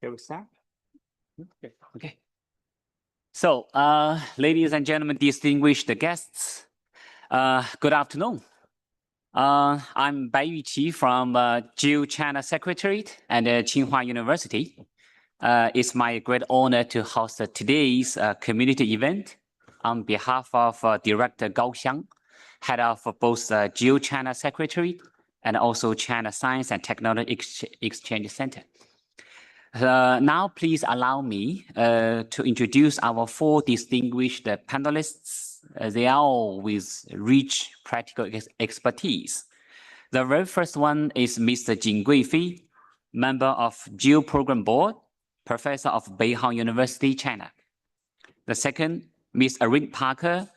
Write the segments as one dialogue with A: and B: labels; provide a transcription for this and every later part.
A: Shall we start? Okay. So, ladies and gentlemen, distinguished guests, good afternoon. I'm Bai Yuqi from GEO China Secretariat and Tsinghua University. It's my great honor to host today's community event on behalf of Director Gao Xiang, head of both GEO China Secretariat and also China Science and Technology Exchange Center. Now, please allow me to introduce our four distinguished panelists. They are all with rich practical expertise. The very first one is Mr. Jin Guifei, member of GEO Program Board, professor of Beihang University, China. The second, Ms. Erin Parker,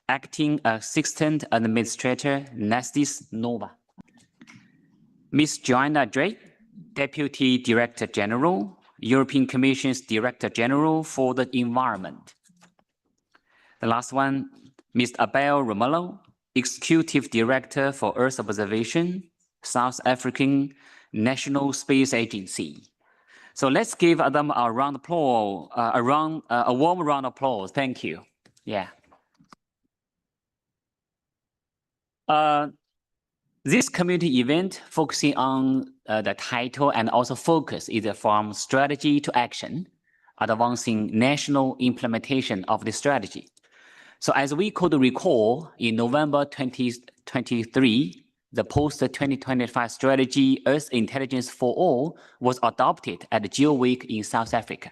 A: acting assistant administrator, Nestis Nova. Ms. Joanna Drake, Deputy Director General, European Commission's Director General for the Environment. The last one, Mr. Abel Romello, Executive Director for Earth Observation, South African National Space Agency. So let's give them a round of applause, a warm round of applause. Thank you. Yeah. This community event focusing on the title and also focus is from strategy to action, advancing national implementation of the strategy. So as we could recall, in November 2023, the post-2025 strategy Earth Intelligence for All was adopted at the GEO Week in South Africa.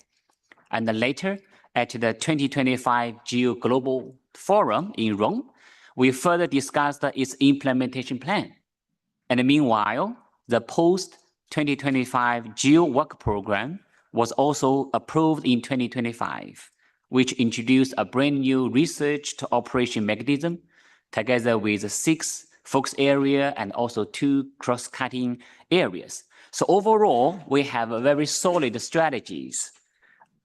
A: And later, at the 2025 GEO Global Forum in Rome, we further discussed its implementation plan. And meanwhile, the post-2025 GEO Work Program was also approved in 2025, which introduced a brand new research to operation mechanism, together with 6 focus areas and also 2 cross-cutting areas. So overall, we have a very solid strategies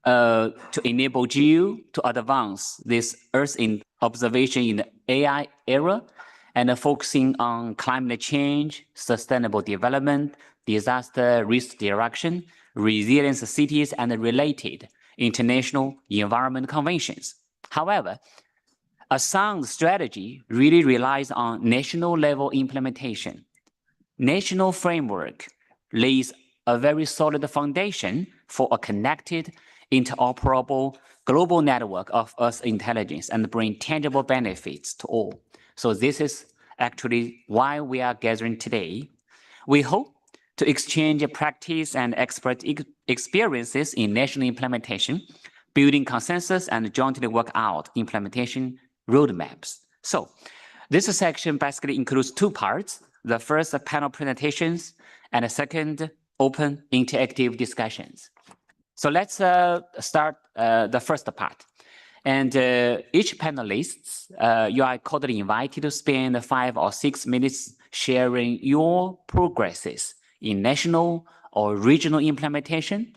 A: to enable GEO to advance this Earth observation in the AI era, and focusing on climate change, sustainable development, disaster risk reduction, resilient cities, and related international environment conventions. However, a sound strategy really relies on national level implementation. National framework lays a very solid foundation for a connected, interoperable global network of Earth intelligence and bring tangible benefits to all. So this is actually why we are gathering today. We hope to exchange practice and expert experiences in national implementation, building consensus and jointly work out implementation roadmaps. So this section basically includes 2 parts. The first, panel presentations, and the second, open interactive discussions. So let's start the first part. And each panelist, you are cordially invited to spend 5 or 6 minutes sharing your progresses in national or regional implementation.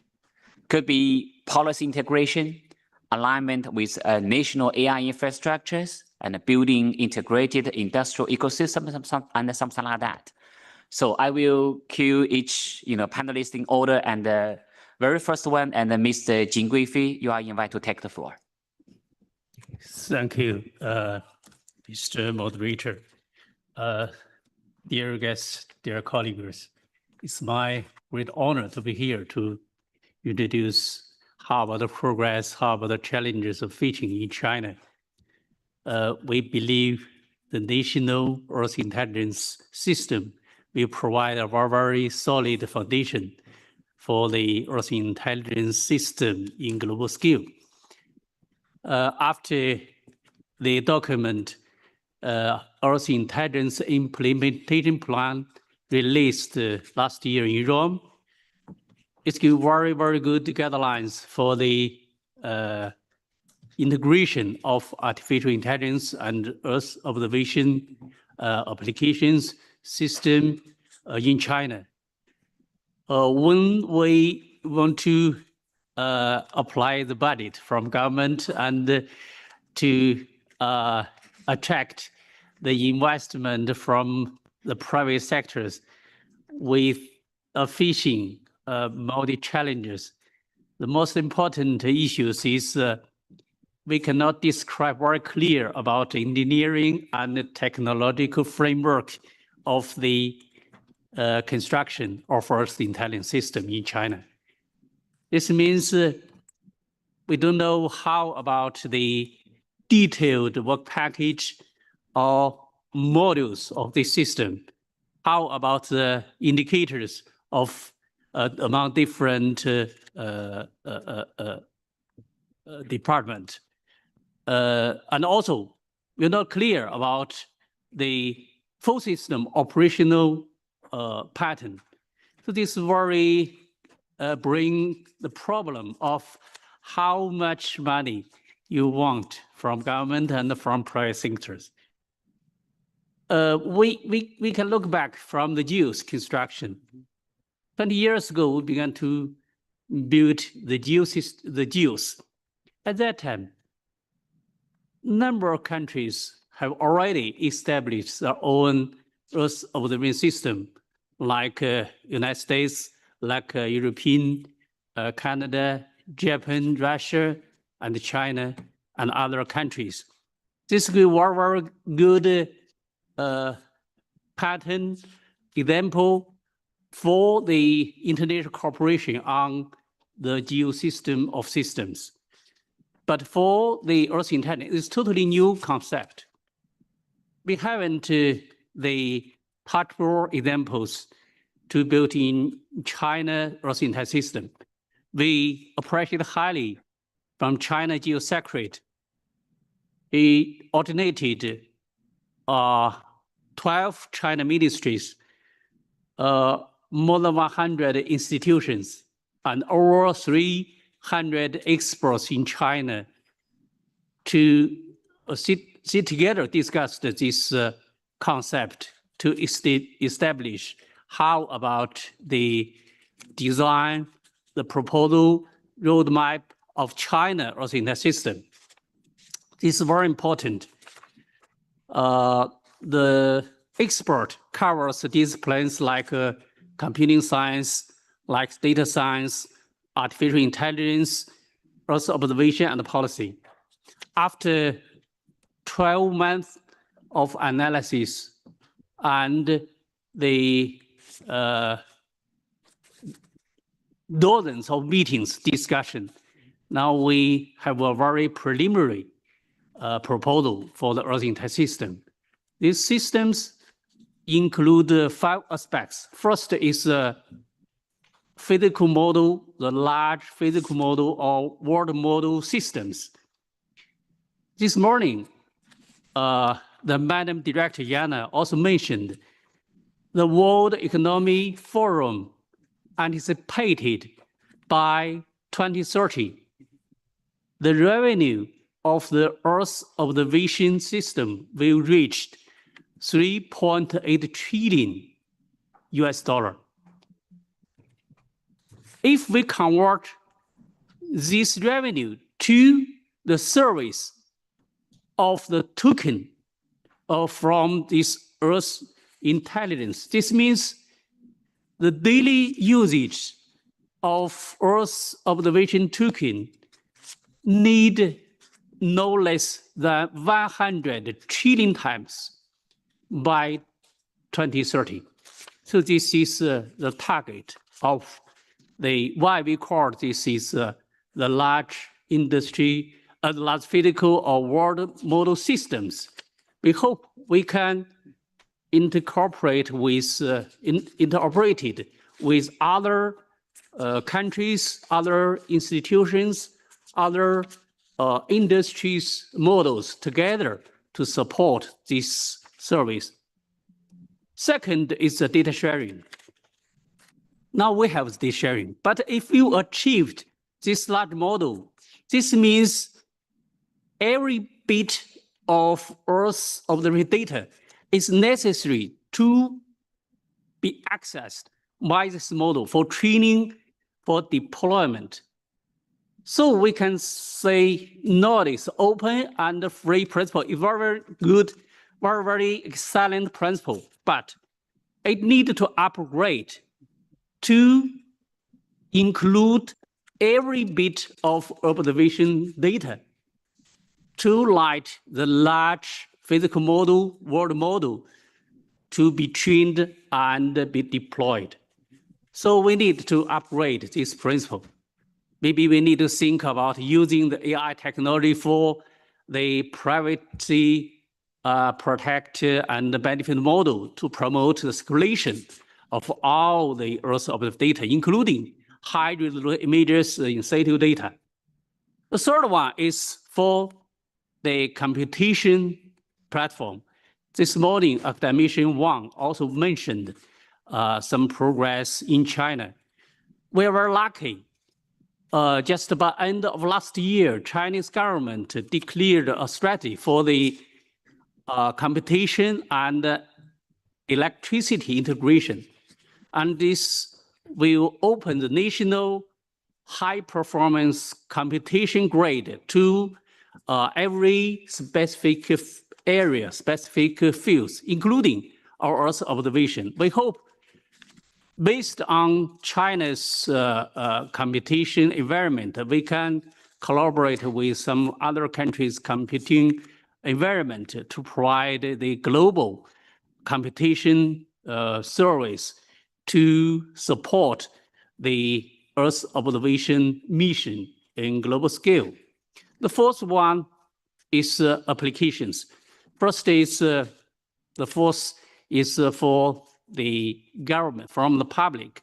A: Could be policy integration, alignment with national AI infrastructures, and building integrated industrial ecosystems, and something like that. So I will cue each panelist in order, and the very first one, and Mr. Jin Guifei, you are invited to take the floor.
B: Thank you, Mr. Moderator. Dear guests, dear colleagues, it's my great honor to be here to introduce how about the progress, how about the challenges of fishing in China. We believe the national Earth intelligence system will provide a very solid foundation for the Earth intelligence system in global scale. After the document, Earth Intelligence Implementation Plan released last year in Rome, it's gives very, very good guidelines for the integration of artificial intelligence and Earth observation applications system in China. When we want to apply the budget from government and to attract the investment from the private sectors, with facing multi challenges the most important issues is we cannot describe very clear about engineering and the technological framework of the construction of Earth intelligence system in China. This means we don't know how about the detailed work package or modules of the system. How about the indicators of among different department? And also, we're not clear about the full system operational pattern. So this very bring the problem of how much money you want from government and from private sectors. We can look back from the GEO's construction. 20 years ago, we began to build the GEOs. At that time, number of countries have already established their own Earth observation system, like United States, like European, Canada, Japan, Russia, and China, and other countries. This is a very good pattern example for the international cooperation on the GEO system of systems. But for the Earth intelligence, it's totally new concept. We haven't the practical examples to build in China Earth intelligence system. We appreciate highly from China Geosecretary. He ordinated 12 China ministries, more than 100 institutions, and over 300 experts in China to sit together, discuss this concept to establish how about the design, the proposal, roadmap of China Earth intelligence system. This is very important. The expert covers disciplines like computing science, like data science, artificial intelligence, Earth observation, and policy. After 12 months of analysis and the dozens of meetings, discussion, now we have a very preliminary proposal for the Earth intelligence system. These systems include 5 aspects. First is the physical model, the large physical model or world model systems. This morning, the Madam Director Yana also mentioned the World Economic Forum anticipated by 2030, the revenue of the Earth observation system will reach $3.8 trillion US. If we convert this revenue to the service of the token from this Earth intelligence, this means the daily usage of Earth observation token need no less than 100 trillion times by 2030. So this is the target of why we call this is the large industry, large physical or world model systems. We hope we can interoperate with other countries, other institutions, other industries models together to support this service. Second is the data sharing. Now we have data sharing, but if you achieved this large model, this means every bit of Earth observation data is necessary to be accessed by this model for training, for deployment. So we can say nowadays open and free principle is very good, very excellent principle, but it needs to upgrade to include every bit of observation data to light the large physical model, world model, to be trained and be deployed. So we need to upgrade this principle. Maybe we need to think about using the AI technology for the privacy protect and benefit model to promote the circulation of all the Earth observed data, including high-resolution images in situ data. The third one is for the computation platform. This morning, Academician Wang also mentioned some progress in China. We were lucky. Just about end of last year, Chinese government declared a strategy for the computation and electricity integration. And this will open the national high-performance computation grid to every specific area, specific fields, including our Earth observation. We hope, based on China's computation environment, we can collaborate with some other countries' computing environment to provide the global computation service to support the Earth observation mission in global scale. The fourth one is applications. First is the fourth is for the government, from the public,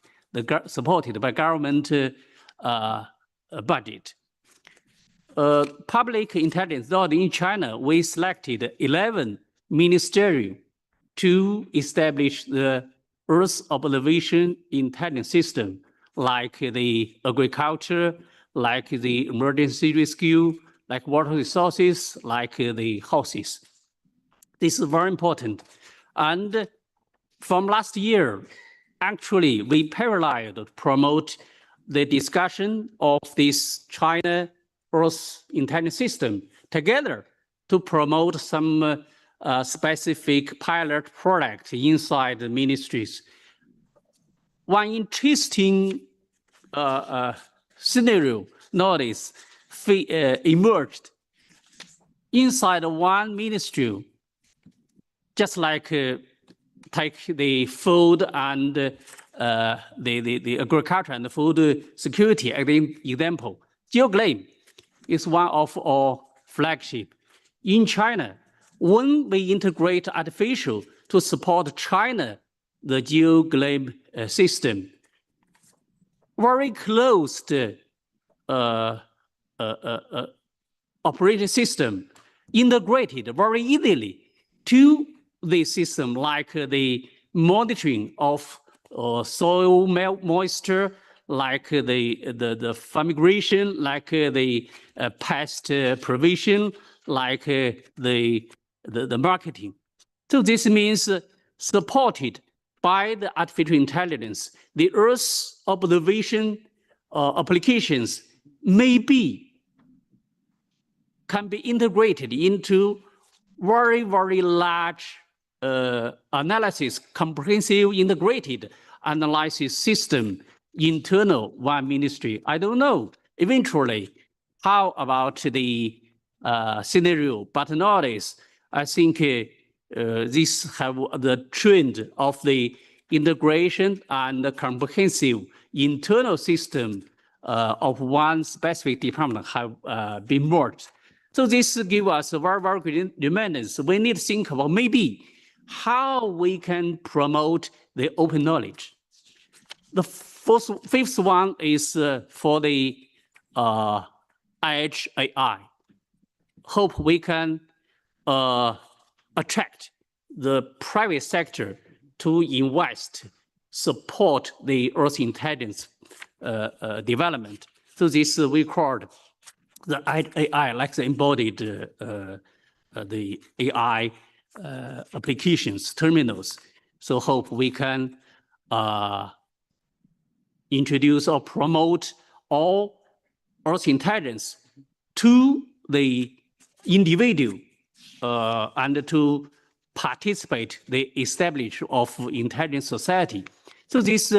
B: supported by government budget. Public intelligence, not in China, we selected 11 ministerial to establish the Earth observation intelligence system, like the agriculture, like the emergency rescue, like water resources, like the houses. This is very important. And from last year, actually, we paralleled to promote the discussion of this China Earth intelligence system together to promote some specific pilot project inside the ministries. One interesting scenario notice emerged inside one ministry, just like take the food and the agriculture and the food security as an example. GeoGlame is one of our flagship. In China, when we integrate artificial to support China, the GeoGlame system, very closed operating system integrated very easily to the system, like the monitoring of soil moisture, like the fumigation, like the pest prevention, like the marketing. So this means supported by the artificial intelligence, the Earth observation applications can be integrated into very, very large analysis, comprehensive integrated analysis system, internal one ministry. I don't know, eventually, how about the scenario, but nowadays, I think this have the trend of the integration and the comprehensive internal system of one specific department have been merged. So this gives us a very, very good reminders. We need to think about maybe how we can promote the open knowledge. The fifth one is for the edge AI. Hope we can attract the private sector to invest, support the Earth intelligence development. So this we called the AI, like the embodied the AI applications, terminals. So hope we can introduce or promote all Earth intelligence to the individual and to participate the establishment of intelligent society. So this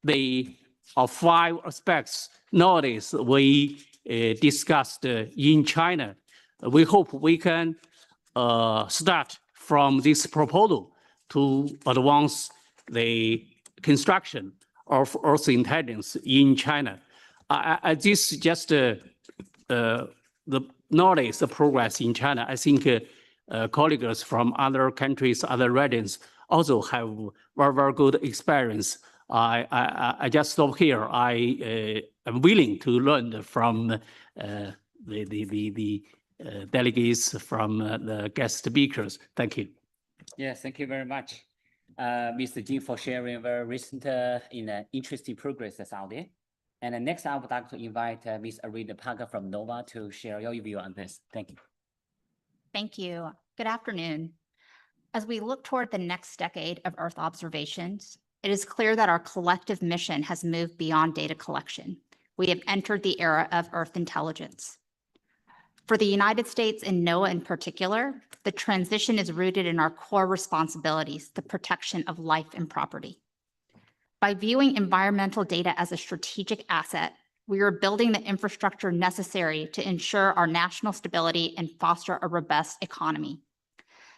B: the of 5 aspects nowadays we discussed in China. We hope we can start from this proposal to advance the construction of Earth intelligence in China. This is just the nowadays the progress in China. I think colleagues from other countries, other regions also have very, very good experience. I just stop here. I am willing to learn from the delegates, from the guest speakers. Thank you.
A: Yes, thank you very much, Mr. Jin, for sharing very recent interesting progress that's out there. And next, I would like to invite Ms. Arina Parker from NOVA to share your view on this. Thank you.
C: Thank you. Good afternoon. As we look toward the next decade of Earth observations, it is clear that our collective mission has moved beyond data collection. We have entered the era of Earth intelligence. For the United States and NOAA in particular, the transition is rooted in our core responsibilities, the protection of life and property. By viewing environmental data as a strategic asset, we are building the infrastructure necessary to ensure our national stability and foster a robust economy.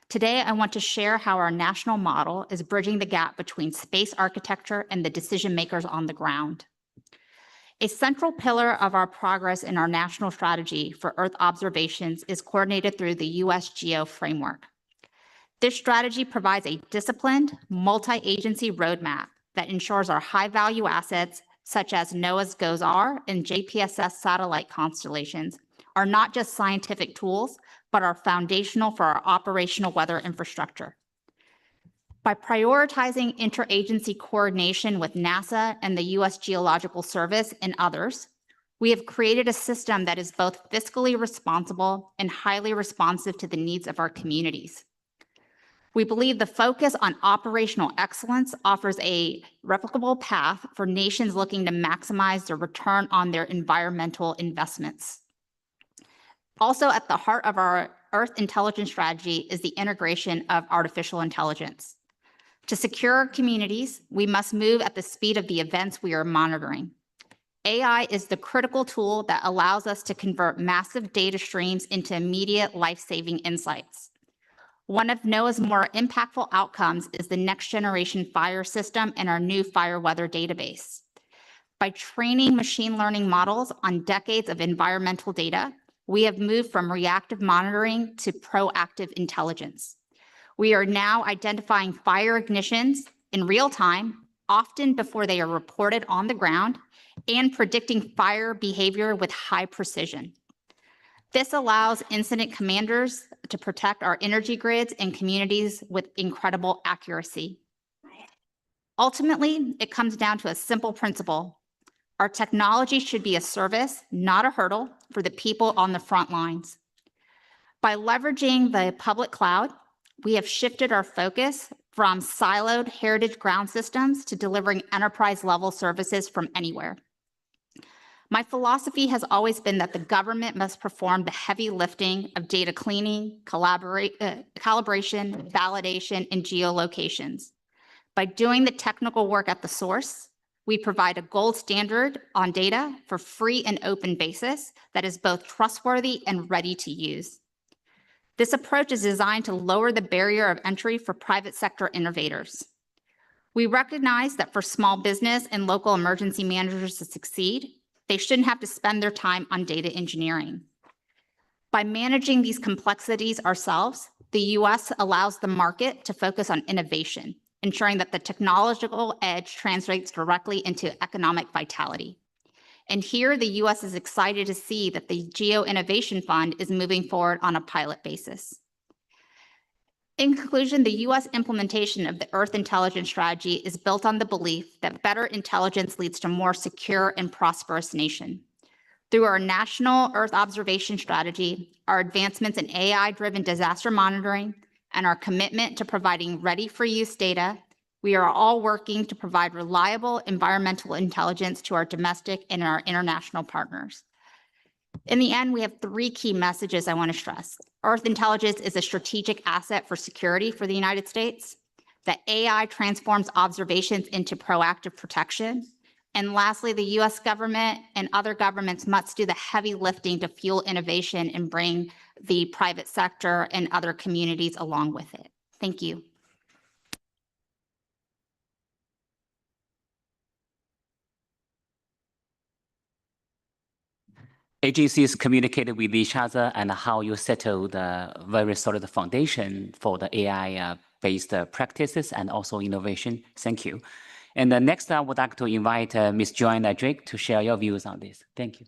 C: Today, I want to share how our national model is bridging the gap between space architecture and the decision makers on the ground. A central pillar of our progress in our national strategy for Earth observations is coordinated through the US GEO framework. This strategy provides a disciplined, multi-agency roadmap that ensures our high-value assets, such as NOAA's GOES-R and JPSS satellite constellations, are not just scientific tools, but are foundational for our operational weather infrastructure. By prioritizing interagency coordination with NASA and the US Geological Service and others, we have created a system that is both fiscally responsible and highly responsive to the needs of our communities. We believe the focus on operational excellence offers a replicable path for nations looking to maximize the return on their environmental investments. Also at the heart of our Earth intelligence strategy is the integration of artificial intelligence. To secure our communities, we must move at the speed of the events we are monitoring. AI is the critical tool that allows us to convert massive data streams into immediate life-saving insights. One of NOAA's more impactful outcomes is the next generation fire system and our new fire weather database. By training machine learning models on decades of environmental data, we have moved from reactive monitoring to proactive intelligence. We are now identifying fire ignitions in real time, often before they are reported on the ground, and predicting fire behavior with high precision. This allows incident commanders to protect our energy grids and communities with incredible accuracy. Ultimately, it comes down to a simple principle. Our technology should be a service, not a hurdle, for the people on the front lines. By leveraging the public cloud, we have shifted our focus from siloed heritage ground systems to delivering enterprise-level services from anywhere. My philosophy has always been that the government must perform the heavy lifting of data cleaning, calibration, validation, and geolocations. By doing the technical work at the source, we provide a gold standard on data for free and open basis that is both trustworthy and ready to use. This approach is designed to lower the barrier of entry for private sector innovators. We recognize that for small business and local emergency managers to succeed, they shouldn't have to spend their time on data engineering. By managing these complexities ourselves, the US allows the market to focus on innovation, ensuring that the technological edge translates directly into economic vitality. And here, the US is excited to see that the GEO Innovation Fund is moving forward on a pilot basis. In conclusion, the US implementation of the Earth Intelligence Strategy is built on the belief that better intelligence leads to a more secure and prosperous nation. Through our National Earth Observation Strategy, our advancements in AI-driven disaster monitoring, and our commitment to providing ready-for-use data, we are all working to provide reliable environmental intelligence to our domestic and our international partners. In the end, we have 3 key messages I want to stress. Earth intelligence is a strategic asset for security for the United States, that AI transforms observations into proactive protection, And lastly, the US government and other governments must do the heavy lifting to fuel innovation and bring the private sector and other communities along with it. Thank you.
A: Agencies communicated with each other and how you settle the very solid foundation for the AI-based practices and also innovation. Thank you. And next, I would like to invite Ms. Joanna Drake to share your views on this. Thank you.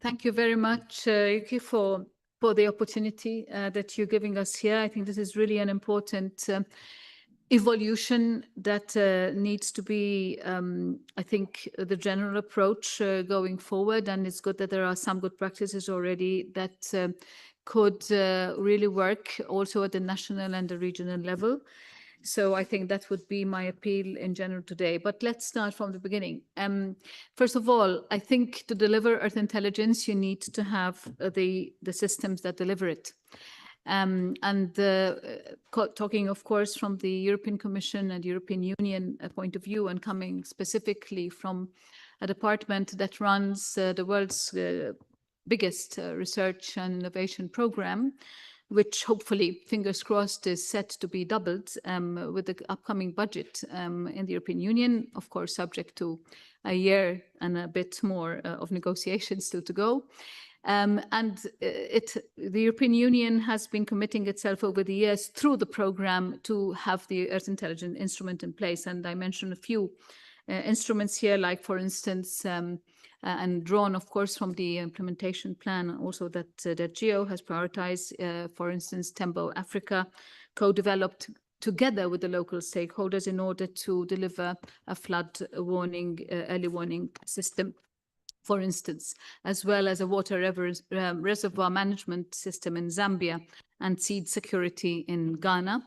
D: Thank you very much, Yuki, for the opportunity that you're giving us here. I think this is really an important evolution that needs to be, I think, the general approach going forward. And it's good that there are some good practices already that could really work also at the national and the regional level. So I think that would be my appeal in general today. But let's start from the beginning. First of all, I think to deliver Earth intelligence, you need to have the systems that deliver it. Talking, of course, from the European Commission and European Union point of view, and coming specifically from a department that runs the world's biggest research and innovation program, which hopefully, fingers crossed, is set to be doubled with the upcoming budget in the European Union, of course, subject to a year and a bit more of negotiations still to go. The European Union has been committing itself over the years through the program to have the Earth Intelligence Instrument in place. And I mentioned a few instruments here, like, for instance, and drawn, of course, from the implementation plan, also that GEO has prioritized, for instance, Tembo Africa, co-developed together with the local stakeholders in order to deliver a flood warning, early warning system, for instance, as well as a water reservoir management system in Zambia and seed security in Ghana.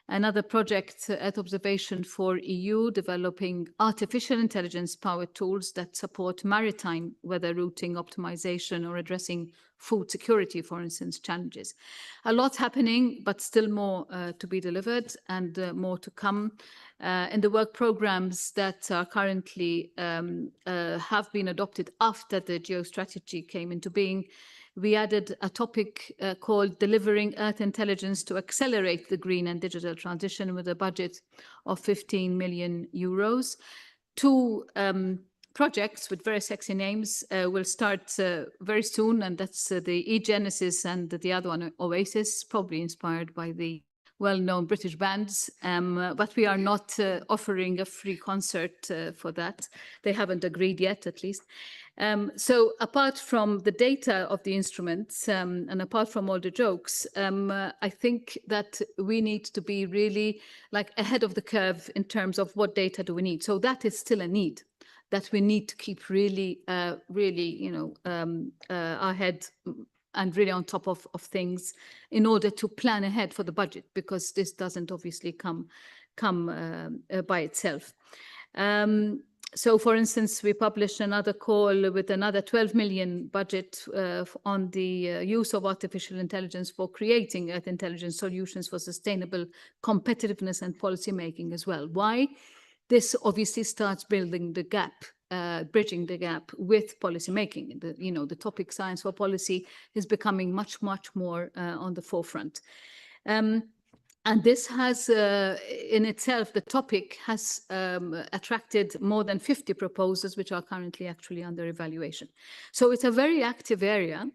D: Another project, Earth Observation for EU, developing artificial intelligence powered tools that support maritime weather routing optimization or addressing food security, for instance, challenges. A lot happening, but still more to be delivered and more to come. In the work programs that are currently have been adopted after the GEO strategy came into being, we added a topic called Delivering Earth Intelligence to Accelerate the Green and Digital Transition with a budget of 15 million euros. Two projects with very sexy names will start very soon, and that's the eGenesis and the other one, Oasis, probably inspired by the well-known British bands, but we are not offering a free concert for that. They haven't agreed yet, at least. So apart from the data of the instruments and apart from all the jokes, I think that we need to be really like ahead of the curve in terms of what data do we need. So that is still a need that we need to keep really, ahead and really on top of things in order to plan ahead for the budget, because this doesn't obviously come by itself. So, for instance, we published another call with another 12 million budget on the use of artificial intelligence for creating Earth intelligence solutions for sustainable competitiveness and policy making as well. Why? This obviously starts building the gap, bridging the gap with policy making. The topic science for policy is becoming much, much more on the forefront. And this has, in itself, the topic has attracted more than 50 proposals, which are currently actually under evaluation. So it's a very active area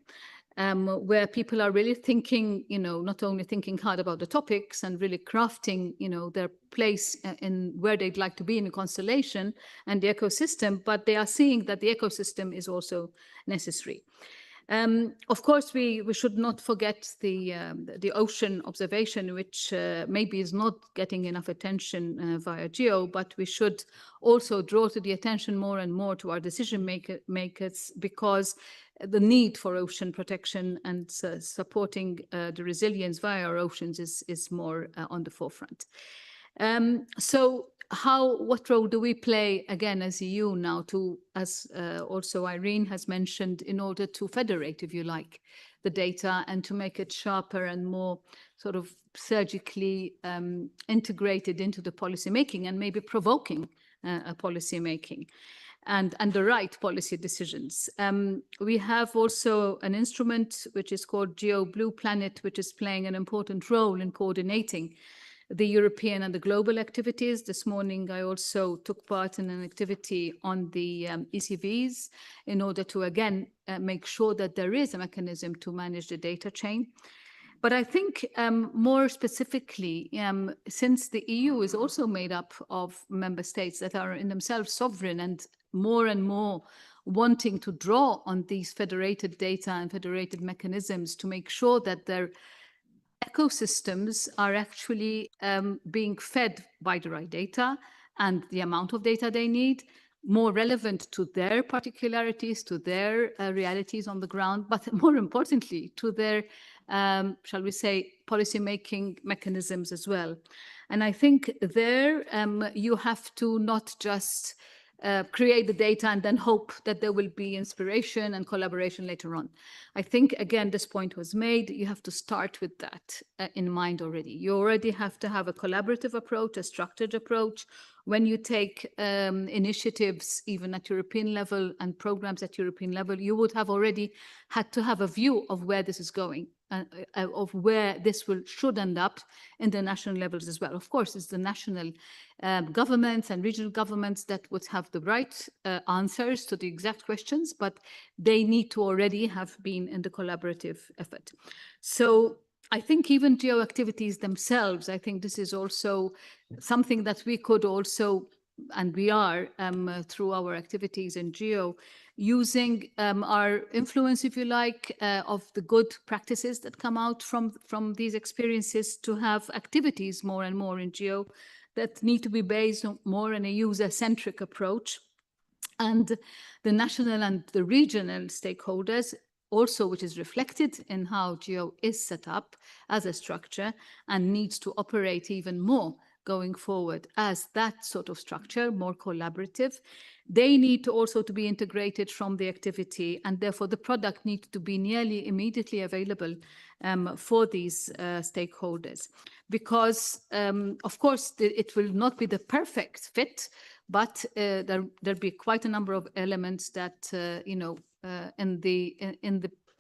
D: where people are really thinking, not only thinking hard about the topics and really crafting, their place in where they'd like to be in the constellation and the ecosystem, but they are seeing that the ecosystem is also necessary. Of course, we should not forget the ocean observation, which maybe is not getting enough attention via GEO, but we should also draw to the attention more and more to our decision makers, because the need for ocean protection and supporting the resilience via our oceans is more on the forefront. So what role do we play, again, as EU now to, as also Irene has mentioned, in order to federate, if you like, the data and to make it sharper and more sort of surgically integrated into the policy making and maybe provoking a policy making and the right policy decisions. We have also an instrument which is called GEO Blue Planet, which is playing an important role in coordinating the European and the global activities. This morning, I also took part in an activity on the ECVs in order to, again, make sure that there is a mechanism to manage the data chain. But I think more specifically, since the EU is also made up of member states that are in themselves sovereign and more wanting to draw on these federated data and federated mechanisms to make sure that their ecosystems are actually being fed by the right data and the amount of data they need, more relevant to their particularities, to their realities on the ground, but more importantly, to their, shall we say, policy-making mechanisms as well. And I think there you have to not just create the data and then hope that there will be inspiration and collaboration later on. I think, again, this point was made, you have to start with that in mind already. You already have to have a collaborative approach, a structured approach. When you take initiatives, even at European level and programs at European level, you would have already had to have a view of where this is going, of where this should end up in the national levels as well. Of course, it's the national governments and regional governments that would have the right answers to the exact questions, but they need to already have been in the collaborative effort. So I think even GEO activities themselves, I think this is also something that we could also, and we are through our activities in GEO, using our influence, if you like, of the good practices that come out from these experiences to have activities more and more in GEO that need to be based on more on a user-centric approach. And the national and the regional stakeholders also, which is reflected in how GEO is set up as a structure and needs to operate even more going forward as that sort of structure, more collaborative. They need to also to be integrated from the activity, and therefore the product needs to be nearly immediately available for these stakeholders. Because, of course, it will not be the perfect fit, but there'll be quite a number of elements that,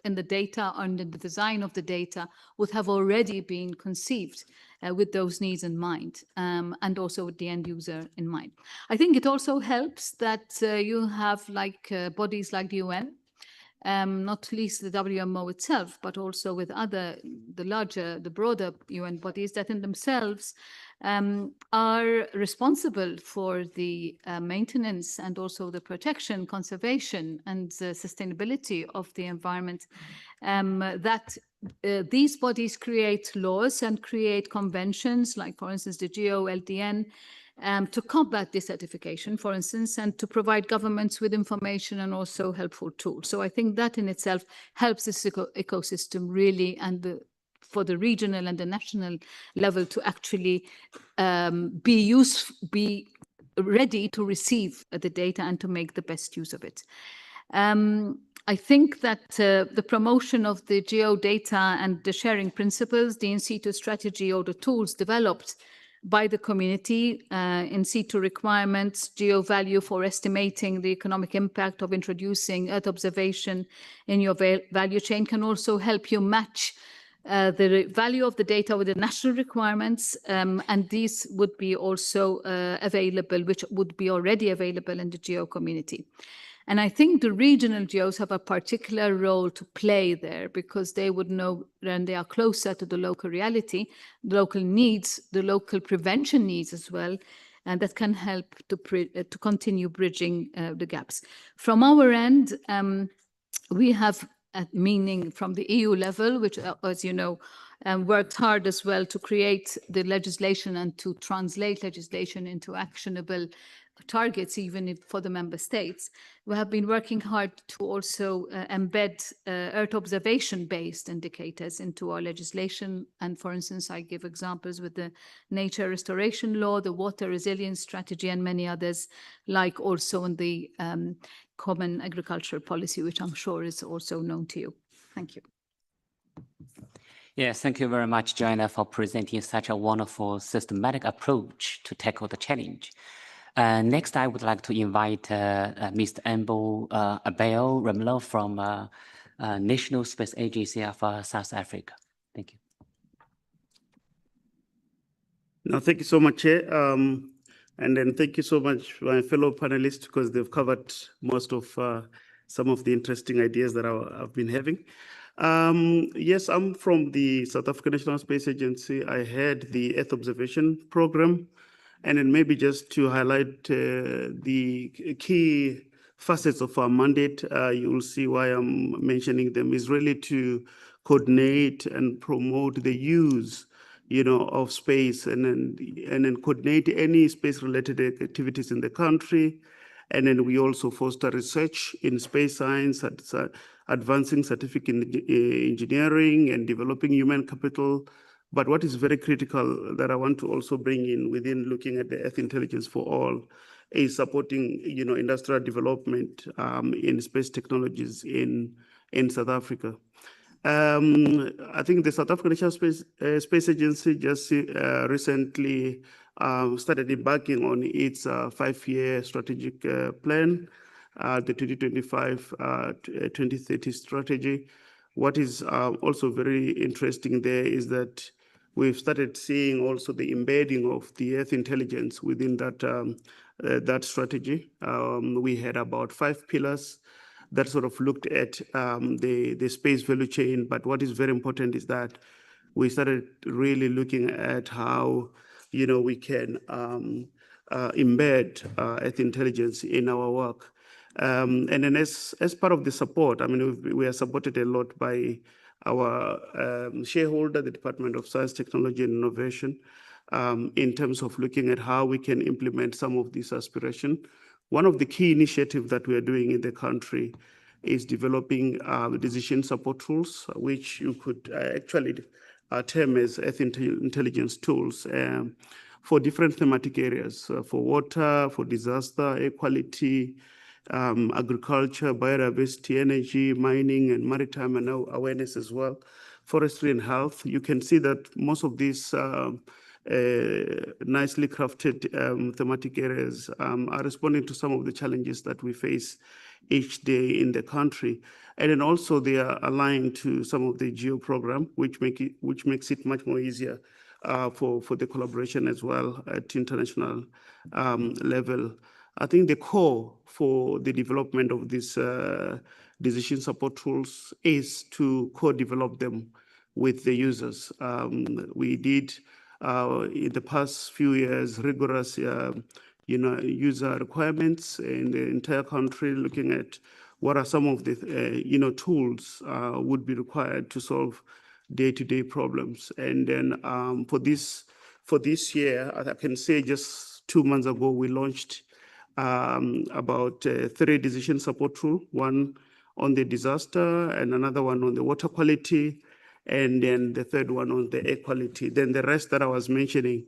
D: in the data and in the design of the data would have already been conceived with those needs in mind, and also with the end user in mind. I think it also helps that you have bodies like the UN, not least the WMO itself, but also with the broader UN bodies that in themselves are responsible for the maintenance and also the protection, conservation, and sustainability of the environment, these bodies create laws and create conventions, like, for instance, the GEO LDN, to combat desertification, for instance, and to provide governments with information and also helpful tools. So I think that in itself helps this ecosystem really, and for the regional and the national level to actually be ready to receive the data and to make the best use of it. I think that the promotion of the GEO data and the sharing principles, the in situ strategy or the tools developed by the community, in situ requirements, GEO value for estimating the economic impact of introducing Earth observation in your value chain can also help you match the value of the data with the national requirements, and these would be also available, which would be already available in the GEO community. And I think the regional GEOs have a particular role to play there because they would know, and they are closer to the local reality, the local needs, the local prevention needs as well, and that can help to continue bridging the gaps. From our end, we have meaning from the EU level, which, as you know, worked hard as well to create the legislation and to translate legislation into actionable targets, even for the member states. We have been working hard to also embed Earth observation-based indicators into our legislation. And for instance, I give examples with the nature restoration law, the water resilience strategy, and many others, like also in the common agricultural policy, which I'm sure is also known to you. Thank you.
A: Yes, thank you very much, Joanna, for presenting such a wonderful systematic approach to tackle the challenge. Next, I would like to invite Mr. Abel Ramlo from National Space Agency of South Africa. Thank you.
E: No, thank you so much, Chair. And then thank you so much, my fellow panelists, because they've covered most of some of the interesting ideas that I've been having. Yes, I'm from the South African National Space Agency. I head the Earth Observation Program. And then maybe just to highlight the key facets of our mandate, you will see why I'm mentioning them, is really to coordinate and promote the use of space and then coordinate any space-related activities in the country. And then we also foster research in space science, advancing scientific engineering and developing human capital. But what is very critical that I want to also bring in within looking at the Earth Intelligence for All is supporting industrial development in space technologies in South Africa. I think the South African National Space Agency just recently started embarking on its 5-year strategic plan, the 2025-2030 strategy. What is also very interesting there is that we've started seeing also the embedding of the Earth Intelligence within that strategy. We had about 5 pillars that sort of looked at the space value chain. But what is very important is that we started really looking at how we can embed Earth Intelligence in our work. And then as part of the support, I mean, we are supported a lot by our shareholder, the Department of Science, Technology and Innovation, in terms of looking at how we can implement some of this aspiration. One of the key initiatives that we are doing in the country is developing decision support tools, which you could actually term as Earth Intelligence tools for different thematic areas, for water, for disaster, air quality, agriculture, biodiversity, energy, mining, and maritime and awareness as well, forestry and health. You can see that most of these nicely crafted thematic areas are responding to some of the challenges that we face each day in the country. And then also they are aligned to some of the GEO program, which makes it much more easier for the collaboration as well at international level. I think the core for the development of these decision support tools is to co-develop them with the users. We did in the past few years rigorous user requirements in the entire country, looking at what are some of the tools would be required to solve day-to-day problems. And then for this year, I can say just 2 months ago, we launched about 3 decision support tools, one on the disaster and another one on the water quality, and then the third one on the air quality. Then the rest that I was mentioning,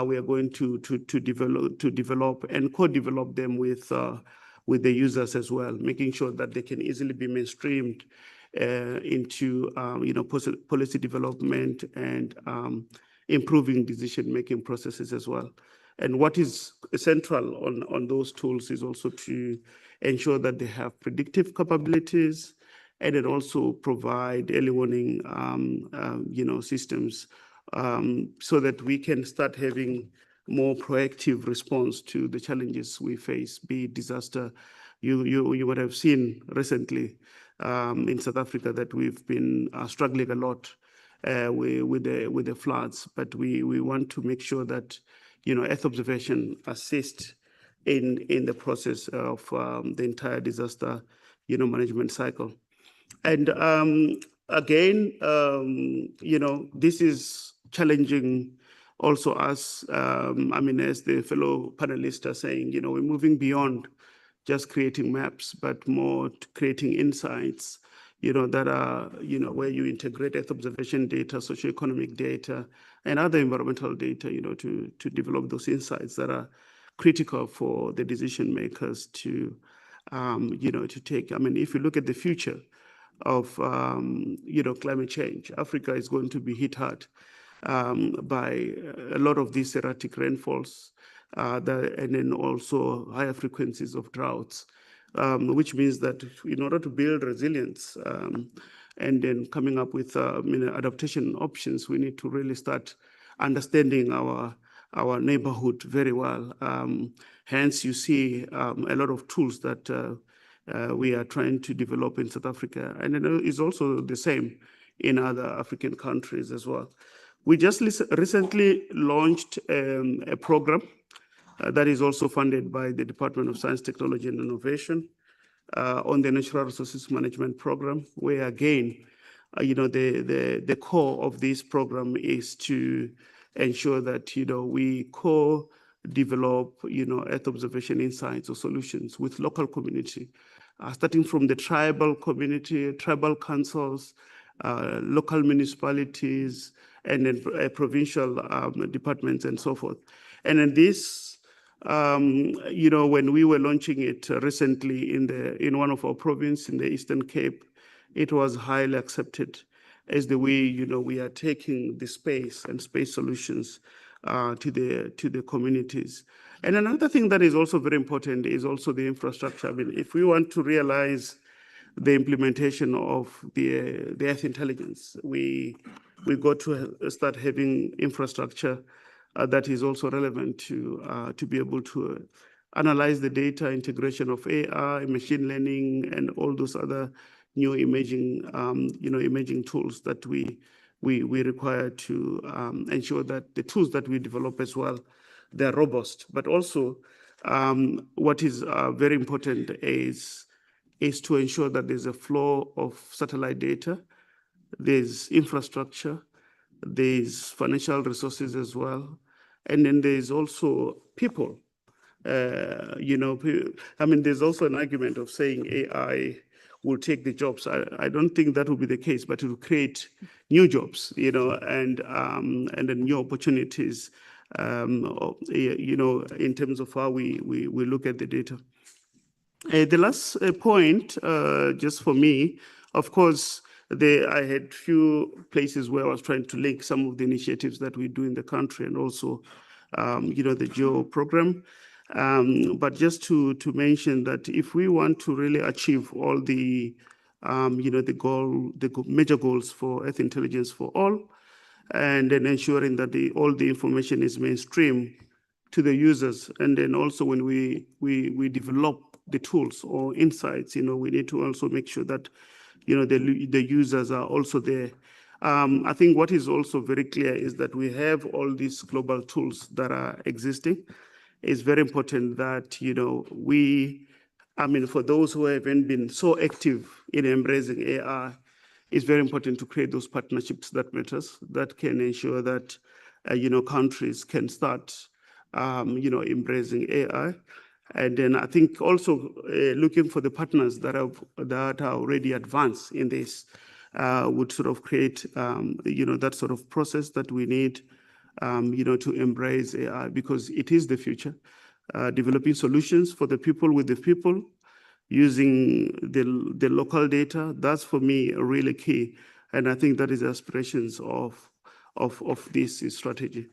E: we are going to develop and co-develop them with the users as well, making sure that they can easily be mainstreamed into policy development and improving decision-making processes as well. And what is central on those tools is also to ensure that they have predictive capabilities, and it also provide early warning systems so that we can start having more proactive response to the challenges we face, be it disaster. You would have seen recently in South Africa that we've been struggling a lot with the floods, but we want to make sure that Earth observation assists in the process of the entire disaster management cycle. And again, this is challenging also us. I mean, as the fellow panelists are saying, we're moving beyond just creating maps, but more to creating insights, that are, where you integrate Earth observation data, socioeconomic data, and other environmental data, to develop those insights that are critical for the decision makers to take. I mean, if you look at the future, climate change. Africa is going to be hit hard by a lot of these erratic rainfalls, and then also higher frequencies of droughts, which means that in order to build resilience and then coming up with adaptation options, we need to really start understanding our neighborhood very well. Hence, you see a lot of tools that we are trying to develop in South Africa, and it's also the same in other African countries as well. We just recently launched a program that is also funded by the Department of Science, Technology, and Innovation on the Natural Resources Management Program, where again, the core of this program is to ensure that we co-develop Earth observation insights or solutions with local community, starting from the tribal community, tribal councils, local municipalities, and then provincial departments and so forth. And then this, when we were launching it recently in one of our provinces in the Eastern Cape, it was highly accepted as the way we are taking the space and space solutions to the communities. And another thing that is also very important is also the infrastructure. I mean, if we want to realize the implementation of the Earth intelligence, we got to start having infrastructure that is also relevant to be able to analyze the data, integration of AI, machine learning, and all those other new emerging tools that we require to ensure that the tools that we develop as well, they're robust. But also, what is very important is to ensure that there's a flow of satellite data, there's infrastructure, there's financial resources as well, and then there's also people. I mean, there's also an argument of saying AI will take the jobs. I don't think that will be the case, but it will create new jobs, and then new opportunities, in terms of how we look at the data. The last point, just for me, of course, I had few places where I was trying to link some of the initiatives that we do in the country and also, the GEO program. But just to mention that if we want to really achieve all the, the major goals for Earth intelligence for all, and then ensuring that all the information is mainstream to the users, and then also when we develop the tools or insights, we need to also make sure that the users are also there. I think what is also very clear is that we have all these global tools that are existing. It's very important that for those who haven't been so active in embracing AI, it's very important to create those partnerships that matters, that can ensure that countries can start embracing AI. And then I think also looking for the partners that are already advanced in this would sort of create that sort of process that we need to embrace AI, because it is the future. Developing solutions for the people with the people, using the local data, that's for me really key. And I think that is the aspirations of this strategy.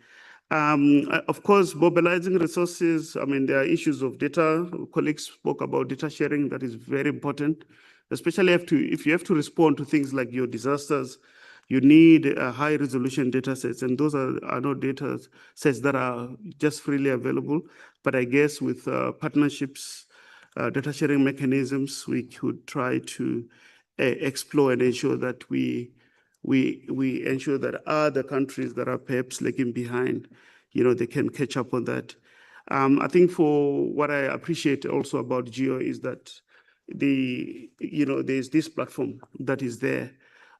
E: Of course, mobilizing resources, there are issues of data. Colleagues spoke about data sharing. That is very important, especially if you have to respond to things like your disasters. You need high resolution data sets, and those are not data sets that are just freely available. But I guess with partnerships, data sharing mechanisms, we could try to explore and ensure that we ensure that other countries that are perhaps lagging behind, they can catch up on that. I think for what I appreciate also about GEO is that there's this platform that is there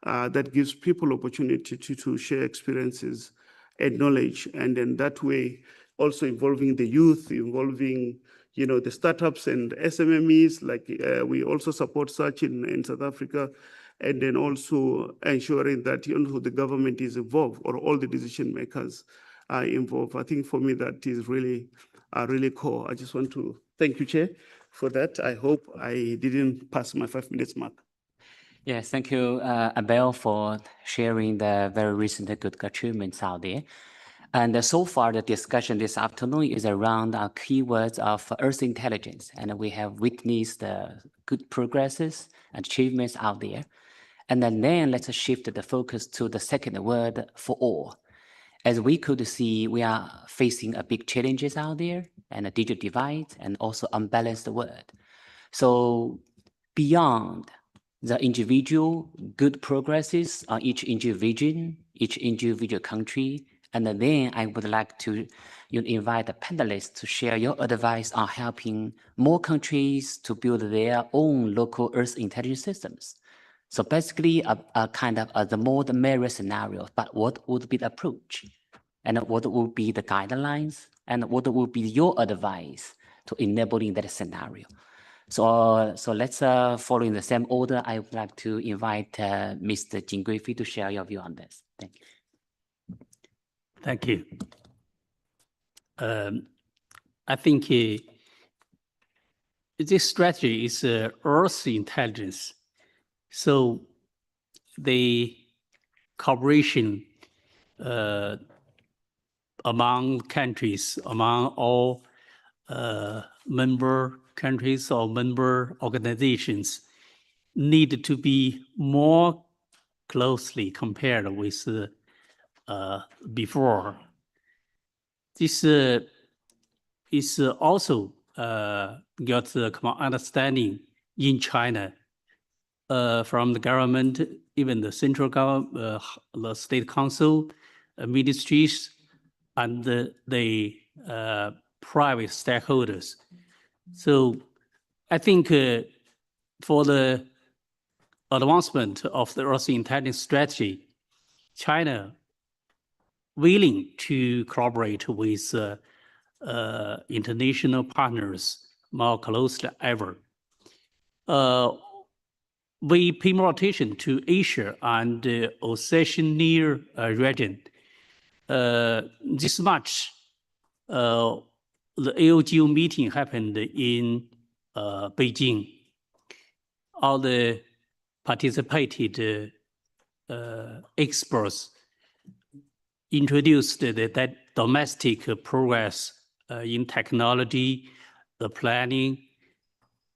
E: that gives people opportunity to share experiences and knowledge, and then that way also involving the youth, involving the startups and SMMEs, like we also support such in South Africa, and then also ensuring that the government is involved, or all the decision makers are involved. I think for me that is really core. I just want to thank you, Chair, for that. I hope I didn't pass my 5 minutes mark.
A: Yes, thank you, Abel, for sharing the very recent good achievements out there. And so far, the discussion this afternoon is around our keywords of Earth intelligence, and we have witnessed the good progresses and achievements out there. And then let's shift the focus to the second word, for all. As we could see, we are facing a big challenges out there, and a digital divide, and also unbalanced world. So beyond the individual good progresses on each individual country, and then I would like to invite the panelists to share your advice on helping more countries to build their own local Earth intelligence systems. So basically, a kind of the more the merrier scenario, but what would be the approach? And what would be the guidelines? And what would be your advice to enabling that scenario? So let's follow in the same order. I would like to invite Mr. Jin Guifei to share your view on this. Thank you.
B: Thank you. I think this strategy is Earth intelligence. So the cooperation among countries, among all member countries or member organizations need to be more closely compared with before. This is also got a common understanding in China from the government, even the central government, the state council, ministries, and the private stakeholders. So I think for the advancement of the Earth intelligence strategy, China willing to collaborate with international partners more closely than ever. We pay more attention to Asia and the Oceania region. This March, the AOGO meeting happened in Beijing. All the participated experts introduced that domestic progress in technology, the planning,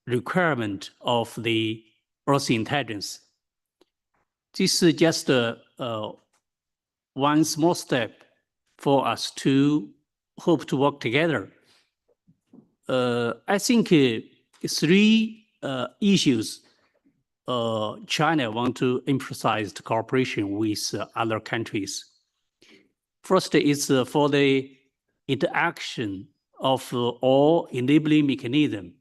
B: requirement of the Earth intelligence. This is just one small step for us to hope to work together. I think three issues China want to emphasize the cooperation with other countries. First is for the interaction of all enabling mechanisms,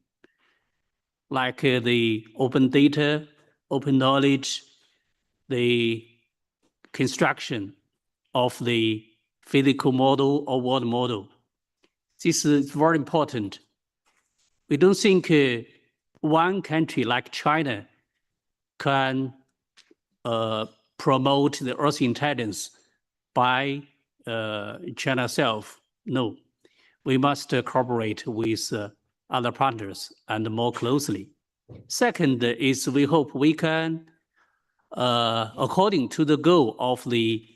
B: like the open data, open knowledge, the construction of the physical model or world model. This is very important. We don't think one country like China can promote the Earth intelligence by China itself. No, we must cooperate with other partners and more closely. Second is we hope we can, according to the goal of the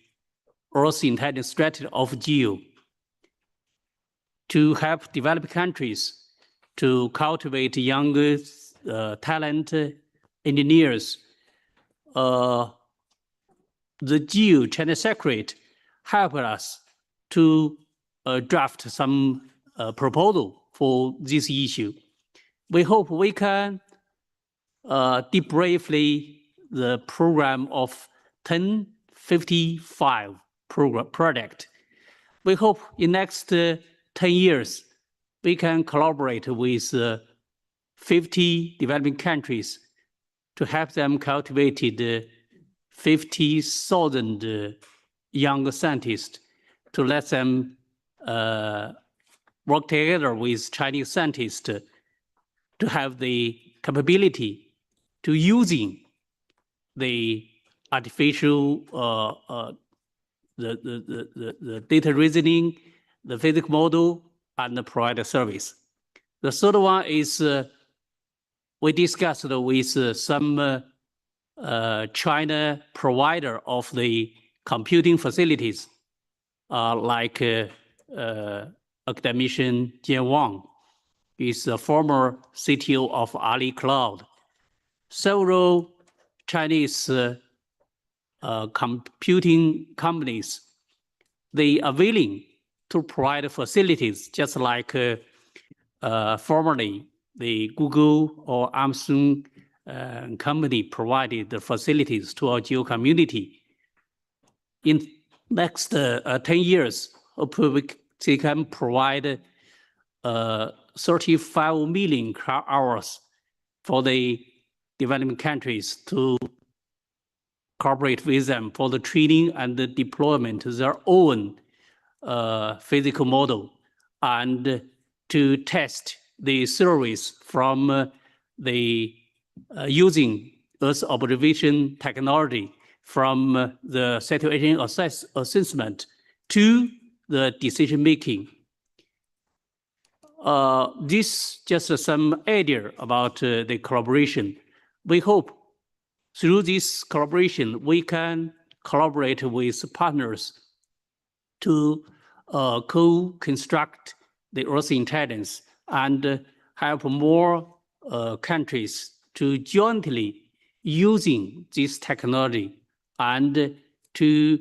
B: Earth intelligence strategy of GEO, to help developed countries to cultivate younger talent engineers. The GEO China Secretariat helped us to draft some proposal for this issue. We hope we can debriefly the program of 1055 project. We hope in next 10 years, we can collaborate with 50 developing countries to help them cultivate 50,000 young scientists to let them work together with Chinese scientists to have the capability to using the artificial, the data reasoning, the physics model, and provide a service. The third one is we discussed with some China provider of the computing facilities, like academician Jian Wang is the former CTO of Ali Cloud. Several Chinese computing companies, they are willing to provide facilities just like formerly the Google or Amazon company provided the facilities to our GEO community. In next 10 years, they can provide 35 million car hours for the developing countries to cooperate with them for the training and the deployment of their own physical model, and to test the service from the using Earth observation technology from the situation assessment to the decision making. This just some idea about the collaboration. We hope through this collaboration, we can collaborate with partners to co-construct the Earth intelligence and help more countries to jointly using this technology and to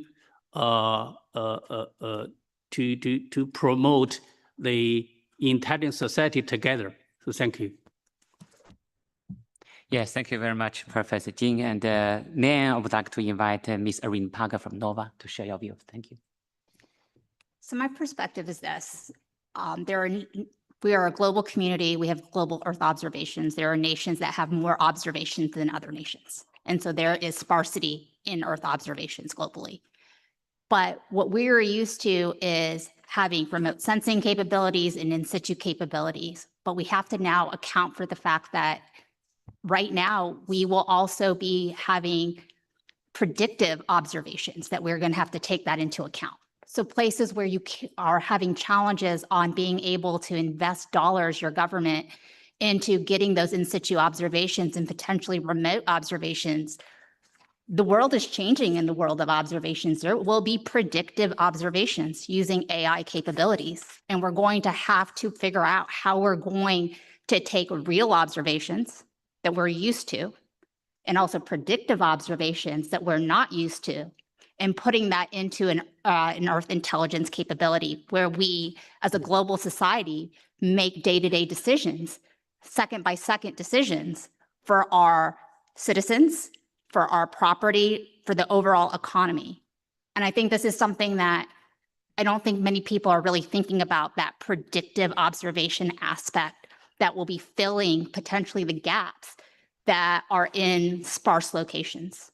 B: promote the intelligent society together. So thank you.
A: Yes, thank you very much, Professor Jing. And now I would like to invite Ms. Irene Parker from NOVA to share your view. Thank you.
C: So my perspective is this. We are a global community. We have global Earth observations. There are nations that have more observations than other nations. And so there is sparsity in Earth observations globally. But what we are used to is having remote sensing capabilities and in situ capabilities. But we have to now account for the fact that right now we will also be having predictive observations that we're going to have to take that into account. So places where you are having challenges on being able to invest dollars, your government, into getting those in situ observations and potentially remote observations, the world is changing in the world of observations. There will be predictive observations using AI capabilities, and we're going to have to figure out how we're going to take real observations that we're used to and also predictive observations that we're not used to, and putting that into an Earth intelligence capability where we, as a global society, make day-to-day decisions, second-by-second decisions for our citizens, for our property, for the overall economy. And I think this is something that I don't think many people are really thinking about, that predictive observation aspect that will be filling potentially the gaps that are in sparse locations.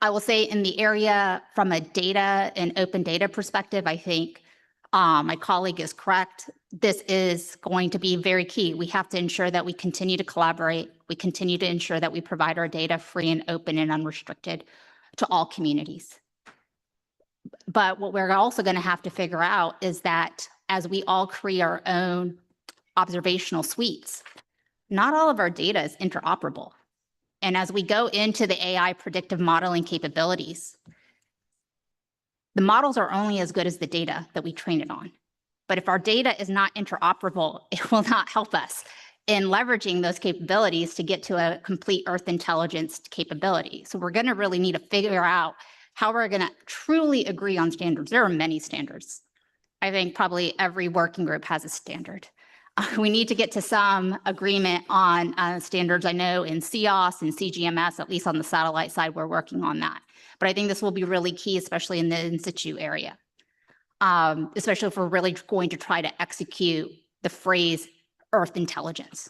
C: I will say in the area from a data and open data perspective, I think my colleague is correct. This is going to be very key. We have to ensure that we continue to collaborate. We continue to ensure that we provide our data free and open and unrestricted to all communities. But what we're also going to have to figure out is that as we all create our own observational suites, not all of our data is interoperable. And as we go into the AI predictive modeling capabilities, the models are only as good as the data that we train it on. But if our data is not interoperable, it will not help us in leveraging those capabilities to get to a complete Earth intelligence capability. So we're going to really need to figure out how we're going to truly agree on standards. There are many standards. I think probably every working group has a standard. We need to get to some agreement on standards. I know in CEOS and CGMS, at least on the satellite side, we're working on that. But I think this will be really key, especially in the in situ area, especially if we're really going to try to execute the phrase Earth intelligence.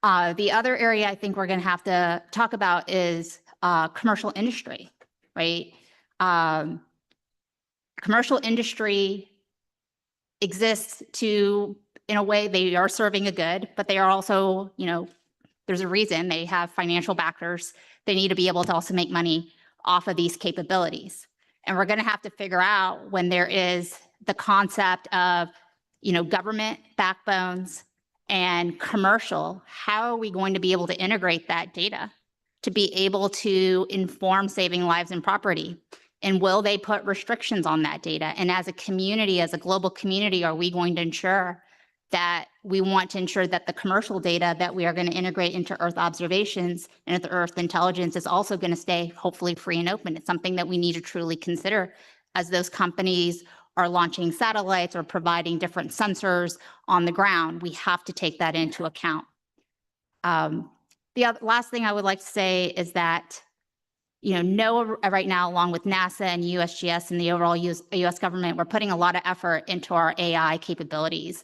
C: The other area I think we're going to have to talk about is commercial industry, right? Commercial industry exists to, in a way, they are serving a good, but they are also, there's a reason they have financial backers. They need to be able to also make money off of these capabilities. And we're going to have to figure out when there is the concept of, government backbones and commercial, how are we going to be able to integrate that data to be able to inform saving lives and property? And will they put restrictions on that data? And as a community, as a global community, are we going to ensure that we want to ensure that the commercial data that we are going to integrate into Earth observations and the Earth intelligence is also going to stay hopefully free and open? It's something that we need to truly consider as those companies are launching satellites or providing different sensors on the ground. We have to take that into account. The last thing I would like to say is that, NOAA right now, along with NASA and USGS and the overall US government, we're putting a lot of effort into our AI capabilities,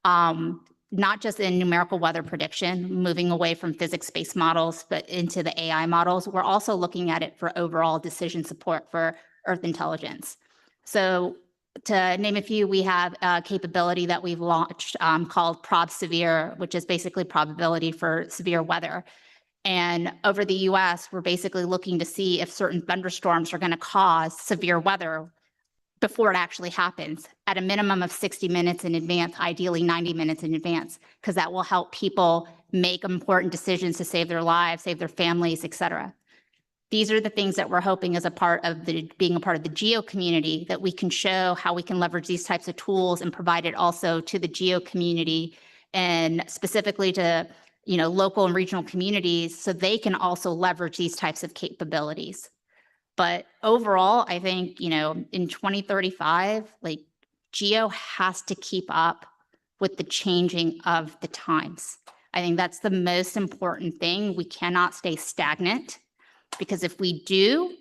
C: not just in numerical weather prediction, moving away from physics-based models, but into the AI models. We're also looking at it for overall decision support for Earth intelligence. So to name a few, we have a capability that we've launched called Prob Severe, which is basically probability for severe weather. And over the US, we're basically looking to see if certain thunderstorms are going to cause severe weather before it actually happens, at a minimum of 60 minutes in advance, ideally 90 minutes in advance, because that will help people make important decisions to save their lives, save their families, et cetera. These are the things that we're hoping as a part of being a part of the GEO community, that we can show how we can leverage these types of tools and provide it also to the GEO community, and specifically to local and regional communities, so they can also leverage these types of capabilities. But overall, I think, in 2035, like, GEO has to keep up with the changing of the times. I think that's the most important thing. We cannot stay stagnant, because if we do,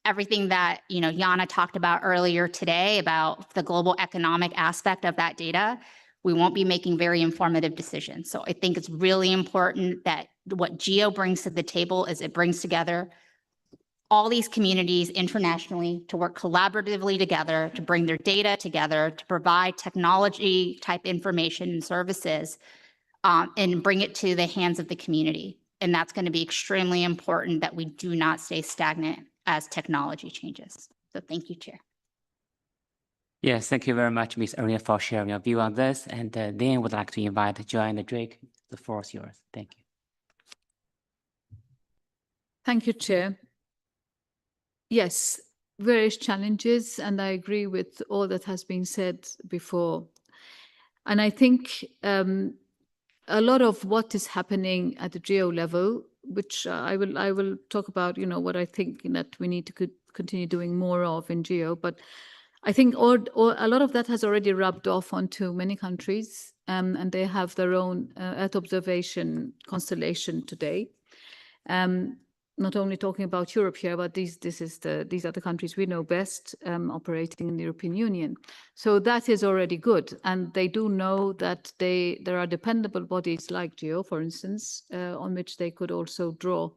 C: everything that, Jana talked about earlier today about the global economic aspect of that data, we won't be making very informative decisions. So I think it's really important that what GEO brings to the table is it brings together all these communities internationally to work collaboratively together, to bring their data together, to provide technology type information and services, and bring it to the hands of the community. And that's going to be extremely important, that we do not stay stagnant as technology changes. So thank you, Chair.
A: Yes, thank you very much, Ms. Arena, for sharing your view on this. And then would like to invite Joanna Drake. The floor is yours. Thank you.
D: Thank you, Chair. Yes, various challenges, and I agree with all that has been said before. And I think a lot of what is happening at the GEO level, which I will talk about, what I think that we need to continue doing more of in GEO, but I think a lot of that has already rubbed off onto many countries, and they have their own Earth observation constellation today. Not only talking about Europe here, but these are the countries we know best operating in the European Union. So that is already good, and they do know that there are dependable bodies like GEO, for instance, on which they could also draw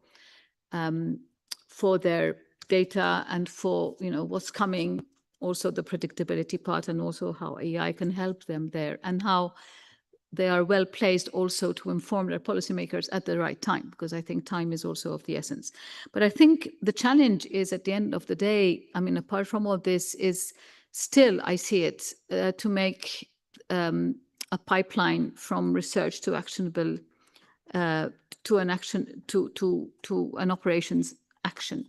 D: for their data and for what's coming. Also the predictability part, and also how AI can help them there, and how they are well placed also to inform their policymakers at the right time, because I think time is also of the essence. But I think the challenge is, at the end of the day, apart from all this, is still, I see it, to make a pipeline from research to actionable, to an operations action.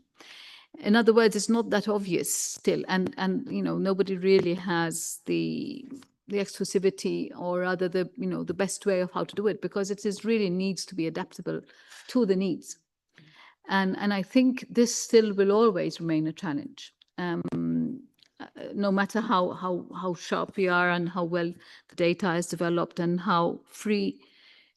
D: In other words, it's not that obvious still, and nobody really has the exclusivity, or rather the best way of how to do it, because it really needs to be adaptable to the needs. And I think this still will always remain a challenge, no matter how sharp we are and how well the data is developed and how free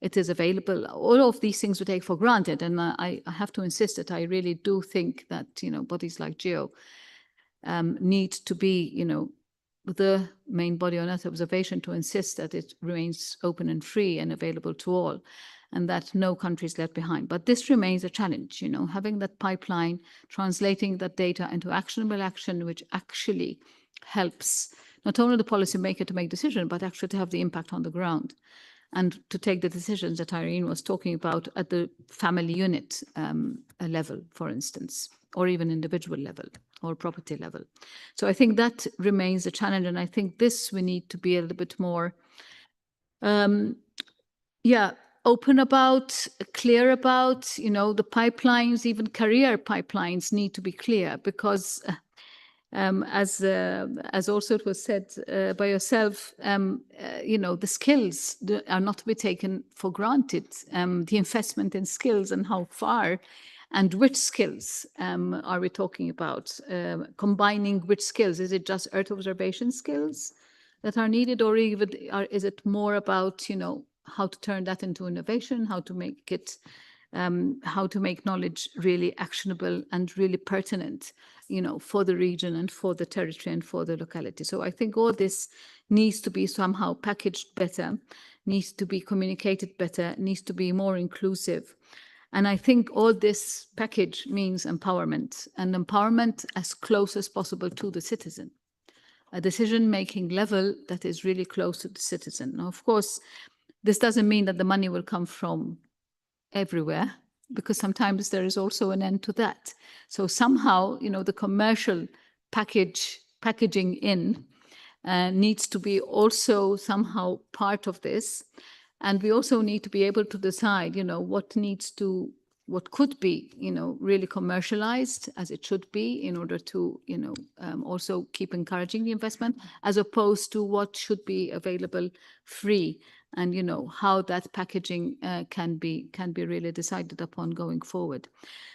D: it is available. All of these things we take for granted, and I have to insist that I really do think that bodies like GEO need to be the main body on Earth observation, to insist that it remains open and free and available to all, and that no country is left behind. But this remains a challenge, having that pipeline, translating that data into actionable action, which actually helps not only the policymaker to make decisions, but actually to have the impact on the ground, and to take the decisions that Irene was talking about at the family unit level, for instance, or even individual level or property level. So I think that remains a challenge, and I think this we need to be a little bit more, open about, clear about, you know, the pipelines, even career pipelines need to be clear because as also it was said by yourself, you know, the skills are not to be taken for granted. The investment in skills and how far and which skills are we talking about? Combining which skills? Is it just Earth observation skills that are needed, or even is it more about, you know, how to turn that into innovation, how to make it, how to make knowledge really actionable and really pertinent, you know, for the region and for the territory and for the locality. So I think all this needs to be somehow packaged better, needs to be communicated better, needs to be more inclusive. And I think all this package means empowerment, and empowerment as close as possible to the citizen, a decision-making level that is really close to the citizen. Now, of course, this doesn't mean that the money will come from everywhere, because sometimes there is also an end to that. So somehow, you know, the commercial packaging in needs to be also somehow part of this. And we also need to be able to decide, you know, what could be, you know, really commercialized as it should be in order to, you know, also keep encouraging the investment, as opposed to what should be available free, and, you know, how that packaging can be really decided upon going forward.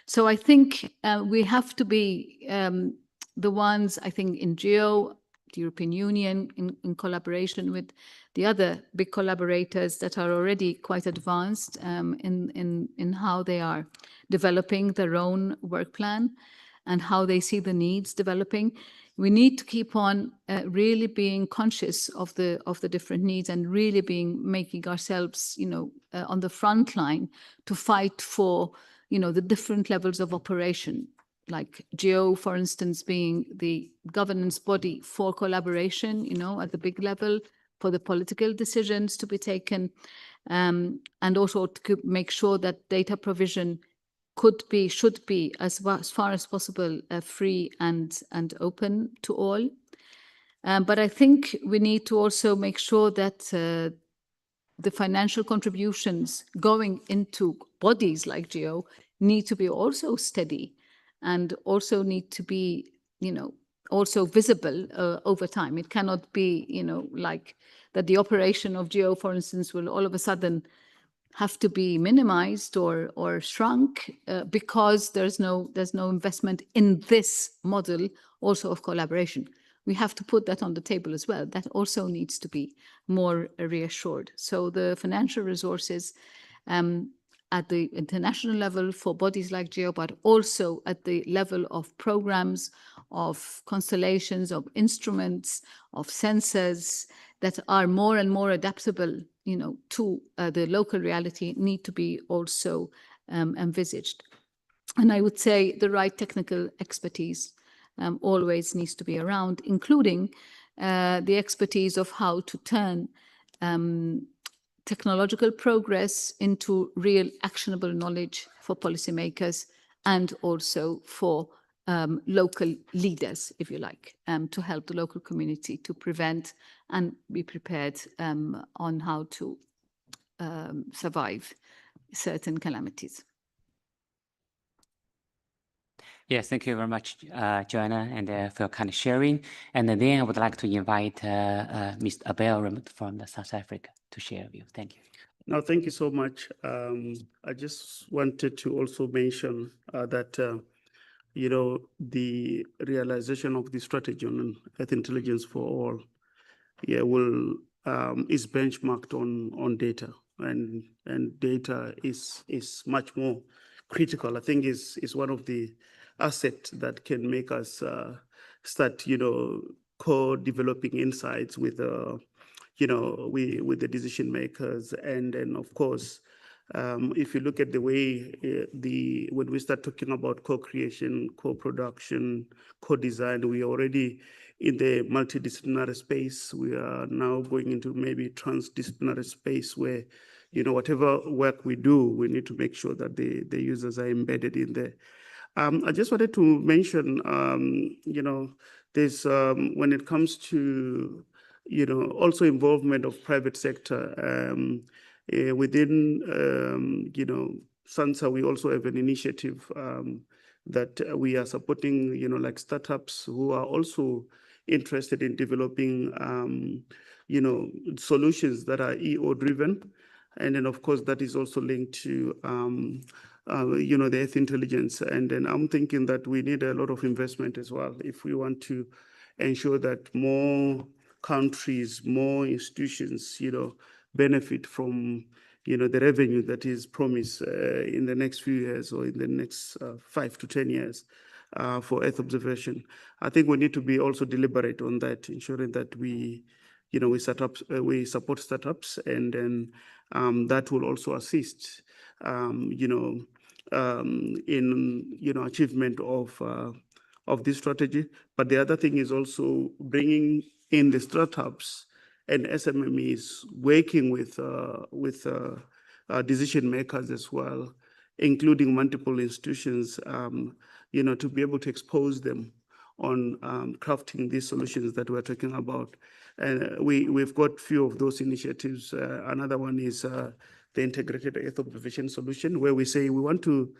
D: So I think we have to be the ones, I think, in GEO, the European Union, in collaboration with the other big collaborators that are already quite advanced in how they are developing their own work plan and how they see the needs developing. We need to keep on really being conscious of the different needs and really making ourselves, you know, on the front line to fight for, you know, the different levels of operation. Like GEO, for instance, being the governance body for collaboration, you know, at the big level, for the political decisions to be taken, and also to make sure that data provision should be as far as possible free and open to all. But I think we need to also make sure that the financial contributions going into bodies like GEO need to be also steady and also need to be, you know, also visible over time. It cannot be, you know, like that the operation of GEO, for instance, will all of a sudden have to be minimized or shrunk because there's no investment in this model also of collaboration. We have to put that on the table as well. That also needs to be more reassured. So the financial resources at the international level for bodies like GEO, but also at the level of programs, of constellations, of instruments, of sensors that are more and more adaptable, you know, to the local reality, need to be also envisaged. And I would say the right technical expertise always needs to be around, including the expertise of how to turn technological progress into real actionable knowledge for policymakers and also for local leaders, if you like, to help the local community to prevent and be prepared on how to survive certain calamities.
A: Yes, thank you very much, Joanna, and for your kind of sharing. And then I would like to invite Mr. Abel from South Africa to share with you. Thank you.
E: No, thank you so much. I just wanted to also mention that, you know, the realization of the strategy on Earth intelligence for all, is benchmarked on data, and data is much more critical. I think is one of the assets that can make us start, you know, co-developing insights with you know, with the decision makers. And then, of course, if you look at the way when we start talking about co-creation, co-production, co-design, we are already in the multidisciplinary space. We are now going into maybe transdisciplinary space where, you know, whatever work we do, we need to make sure that the users are embedded in there. I just wanted to mention, you know, there's when it comes to, you know, also involvement of private sector. Within, SANSA, we also have an initiative that we are supporting, like startups who are also interested in developing, solutions that are EO driven. And then, of course, that is also linked to, the Earth intelligence. And then I'm thinking that we need a lot of investment as well if we want to ensure that more countries, more institutions, benefit from, the revenue that is promised in the next few years or in the next 5 to 10 years for Earth observation. I think we need to be also deliberate on that, ensuring that we support startups, and then that will also assist, in achievement of this strategy. But the other thing is also bringing in the startups and SMMEs, working with decision makers as well, including multiple institutions, to be able to expose them on crafting these solutions that we're talking about. And we've got a few of those initiatives. Another one is the Integrated Earth Observation Solution, where we say we want to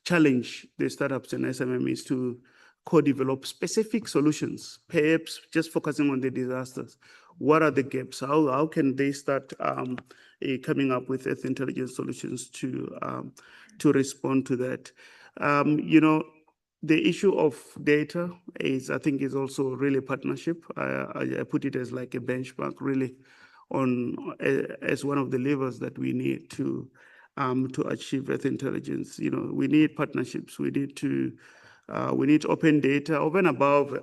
E: challenge the startups and SMMEs to co-develop specific solutions, perhaps just focusing on the disasters. What are the gaps? How can they start coming up with Earth intelligence solutions to respond to that? The issue of data is, I think, is also really a partnership. I put it as like a benchmark, really, as one of the levers that we need to achieve Earth intelligence. We need partnerships. We need open data over and above.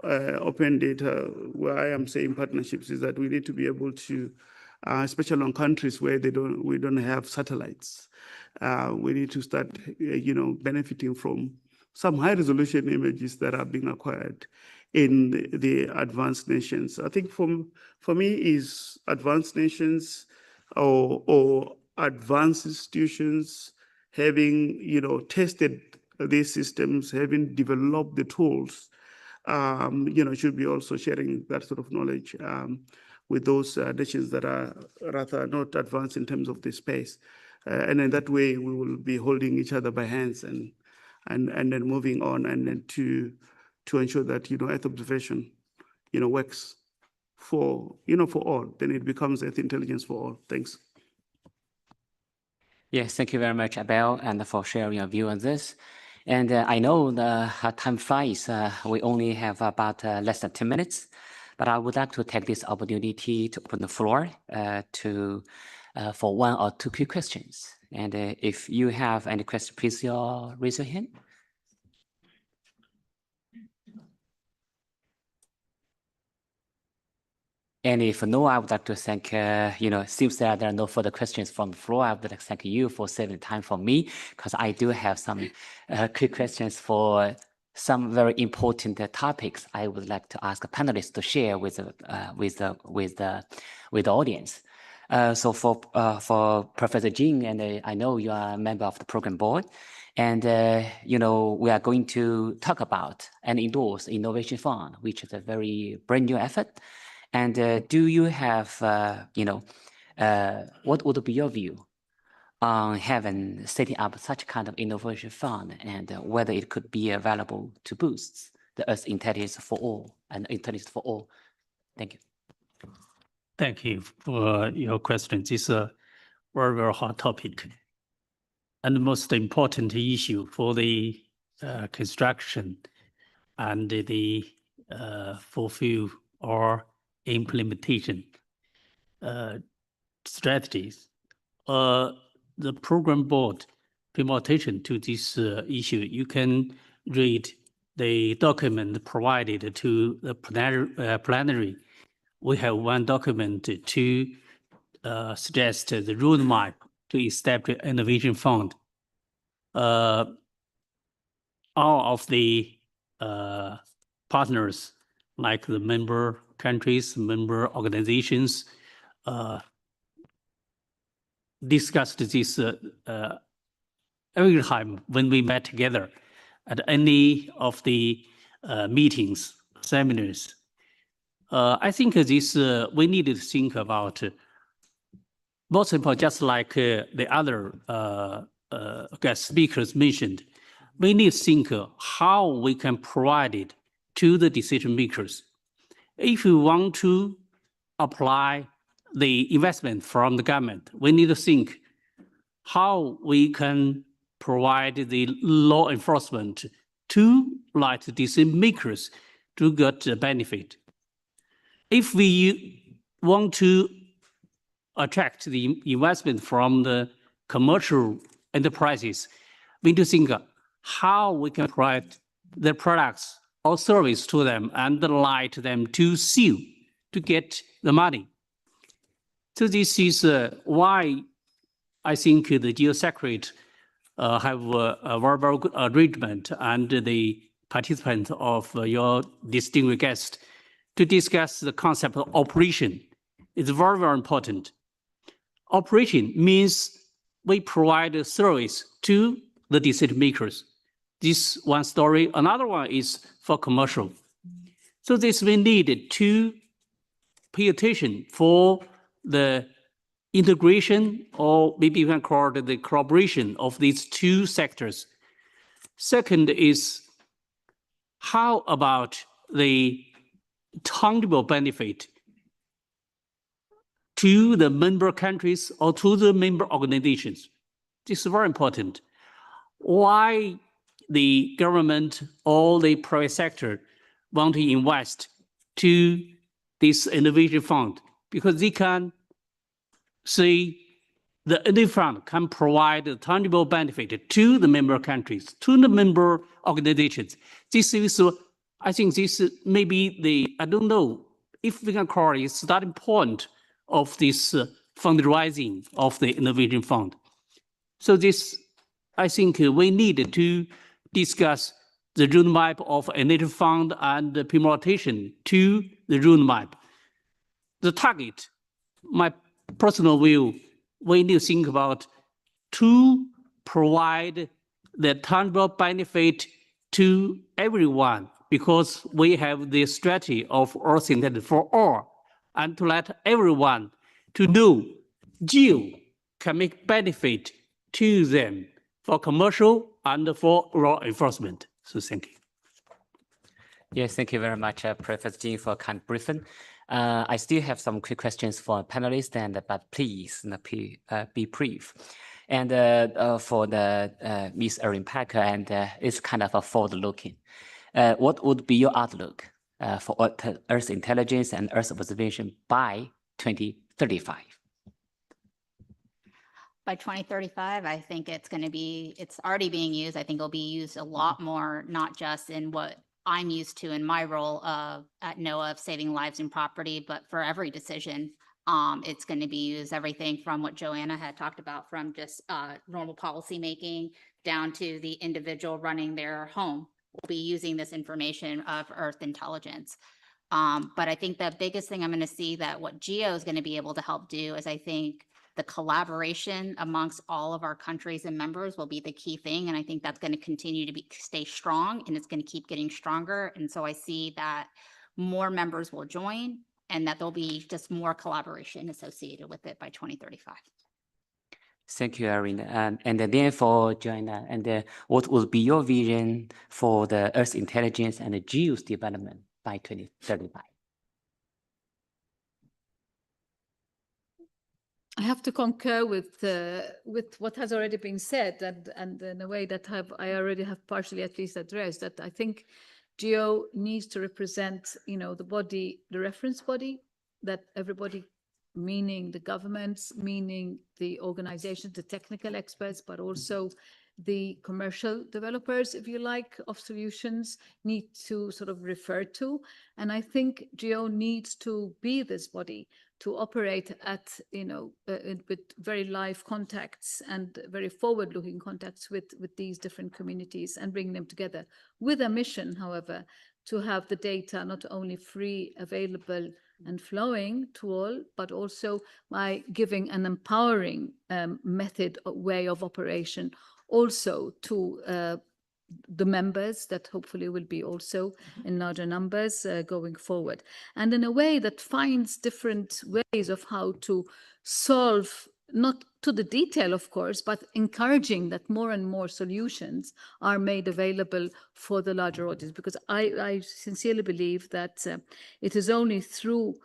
E: Open data. Where I am saying partnerships is that we need to be able to, especially on countries where we don't have satellites. We need to start, benefiting from some high resolution images that are being acquired in the advanced nations. I think for me is advanced nations or advanced institutions having, tested these systems, having developed the tools, should be also sharing that sort of knowledge with those nations that are rather not advanced in terms of the space. And in that way, we will be holding each other by hands and then moving on, and then to ensure that Earth observation works for all. Then it becomes Earth intelligence for all. Thanks.
A: Yes, thank you very much, Abel, and for sharing your view on this. And I know the time flies. We only have about less than 10 minutes, but I would like to take this opportunity to open the floor for one or two quick questions. And if you have any questions, please raise your hand. And if no, I would like to thank, seems that there are no further questions from the floor. I would like to thank you for saving time for me, because I do have some quick questions for some very important topics I would like to ask the panelists to share with the audience. So for Professor Jing, and I know you are a member of the program board, and we are going to talk about and endorse Innovation Fund, which is a very brand new effort. And do you have, what would be your view on setting up such kind of innovation fund, and whether it could be available to boost the Earth intelligence for all and intelligence for all? Thank you.
B: Thank you for your questions. It's a very, very hot topic and the most important issue for the construction and the fulfill or implementation strategies. The program board pay more attention to this issue. You can read the document provided to the plenary. We have one document to suggest the roadmap to establish an innovation fund. All of the partners, like the member countries, member organizations, discussed this every time when we met together at any of the meetings, seminars. I think this we need to think about most important, just like the other guest speakers mentioned, we need to think how we can provide it to the decision makers. If we want to apply the investment from the government, we need to think how we can provide the law enforcement to let decision makers to get the benefit. If we want to attract the investment from the commercial enterprises, we need to think how we can provide the products or service to them and let them to sue to get the money. So this is why I think the GEO Secretariat have a very, very good arrangement and the participants of your distinguished guest to discuss the concept of operation. It's very, very important. Operation means we provide a service to the decision makers. This one story. Another one is for commercial. So this we need to pay attention for the integration, or maybe you can call it the collaboration of these two sectors. Second is how about the tangible benefit to the member countries or to the member organizations. This is very important. Why the government or the private sector want to invest to this innovation fund? Because they can see the innovation fund can provide a tangible benefit to the member countries, to the member organizations. This is, I think this may be the, I don't know if we can call it starting point of this fundraising of the innovation fund. So this, I think we need to discuss the roadmap of innovation fund and the implementation to the roadmap. The target, my personal view, we need to think about to provide the tangible benefit to everyone, because we have the strategy of Earth Intelligence for all, and to let everyone to know GEO can make benefit to them for commercial and for law enforcement. So thank you.
A: Yes, thank you very much, Professor Jin, for kind briefing. I still have some quick questions for panelists, but please be brief. And for the Ms. Erin Packer, and it's kind of a forward-looking. What would be your outlook for Earth intelligence and Earth observation by 2035?
C: By 2035, I think it's already being used. I think it'll be used a lot more, not just in what I'm used to in my role at NOAA of saving lives and property, but for every decision, it's going to be used, everything from what Joanna had talked about, from just normal policy making down to the individual running their home will be using this information of Earth intelligence. But I think the biggest thing I'm going to see that what GEO is going to be able to help do is, I think, the collaboration amongst all of our countries and members will be the key thing. And I think that's going to continue to stay strong, and it's going to keep getting stronger. And so I see that more members will join and that there'll be just more collaboration associated with it by 2035.
A: Thank you, Erin. And then for Joanna, and what will be your vision for the Earth intelligence and the GEO's development by 2035?
D: I have to concur with what has already been said, and in a way that I already have partially at least addressed, that I think GEO needs to represent, the body, the reference body that everybody, meaning the governments, meaning the organizations, the technical experts, but also the commercial developers, if you like, of solutions need to sort of refer to. And I think GEO needs to be this body to operate at, with very live contacts and very forward-looking contacts with these different communities and bring them together with a mission, however, to have the data not only free, available, and flowing to all, but also by giving an empowering method, way of operation also to the members that hopefully will be also in larger numbers going forward. And in a way that finds different ways of how to solve not to the detail, of course, but encouraging that more and more solutions are made available for the larger audience. Because I sincerely believe that it is only through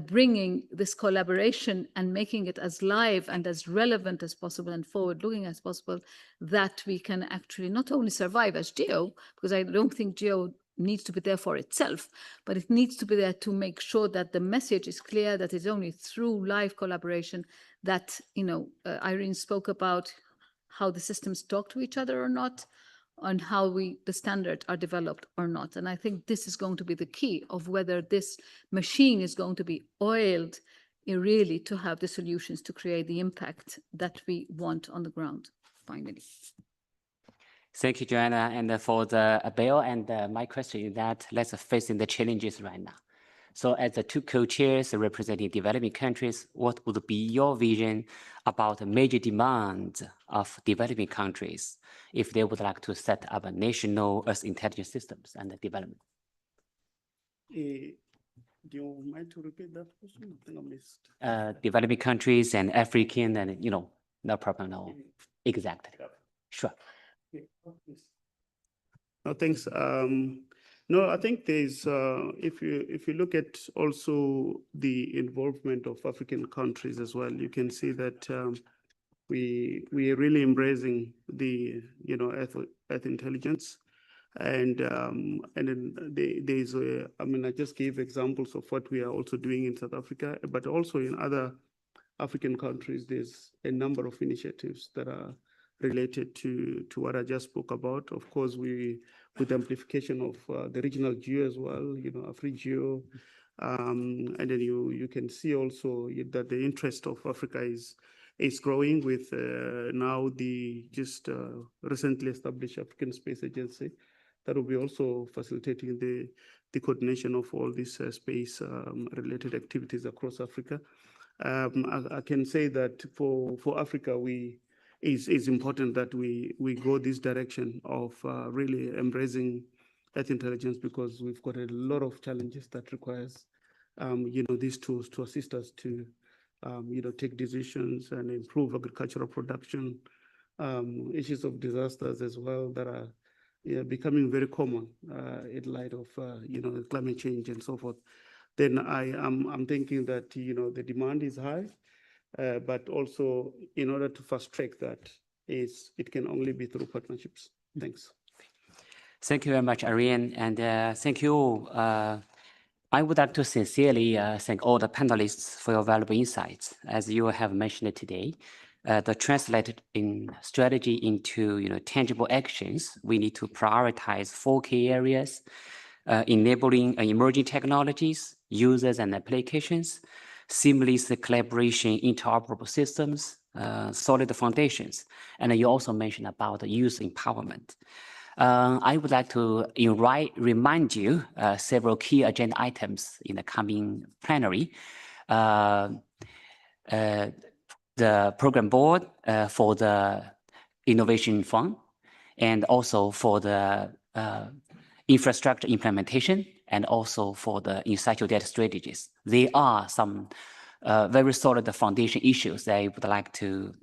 D: bringing this collaboration and making it as live and as relevant as possible and forward-looking as possible that we can actually not only survive as GEO, because I don't think GEO needs to be there for itself, but it needs to be there to make sure that the message is clear, that it's only through live collaboration that, Irene spoke about how the systems talk to each other or not, and how the standards are developed or not. And I think this is going to be the key of whether this machine is going to be oiled really to have the solutions to create the impact that we want on the ground, finally.
A: Thank you, Joanna. And for the Bill, and my question is that let's face the challenges right now. So as the two co-chairs representing developing countries, what would be your vision about the major demands of developing countries if they would like to set up a national Earth intelligence systems and development?
E: Do you mind to repeat that question? I think I missed.
A: Developing countries and African and, no problem, no. Exactly. Sure.
E: No, thanks. No, I think there's, if you look at also the involvement of African countries as well, you can see that we are really embracing the, Earth intelligence. And then there's, I just gave examples of what we are also doing in South Africa, but also in other African countries, there's a number of initiatives that are related to what I just spoke about. Of course, with amplification of the regional GEO as well, Afri-GEO. And then you can see also that the interest of Africa is growing with now the just recently established African Space Agency that will be also facilitating the coordination of all these space related activities across Africa. I can say that for Africa, it's important that we go this direction of really embracing Earth intelligence, because we've got a lot of challenges that requires, these tools to assist us to, take decisions and improve agricultural production, issues of disasters as well that are becoming very common in light of, climate change and so forth. Then I'm thinking that, the demand is high. But also, in order to fast track that, it can only be through partnerships. Thanks.
A: Thank you very much, Ariane, and thank you. I would like to sincerely thank all the panelists for your valuable insights. As you have mentioned today, the translated in strategy into tangible actions, we need to prioritize 4 key areas: enabling emerging technologies, users and applications, seamless collaboration, interoperable systems, solid foundations. And you also mentioned about the youth empowerment. I would like to remind you several key agenda items in the coming plenary. The program board for the innovation fund, and also for the infrastructure implementation, and also for the insightful data strategies. There are some very solid foundation issues that I would like to,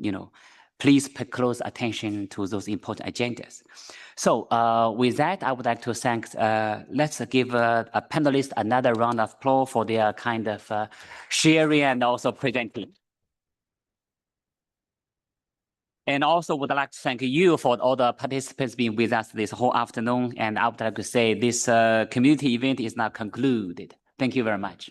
A: please pay close attention to those important agendas. So with that, I would like to thank, let's give a panelist another round of applause for their kind of sharing and also presenting. And also would like to thank you for all the participants being with us this whole afternoon. And I would like to say this community event is now concluded. Thank you very much.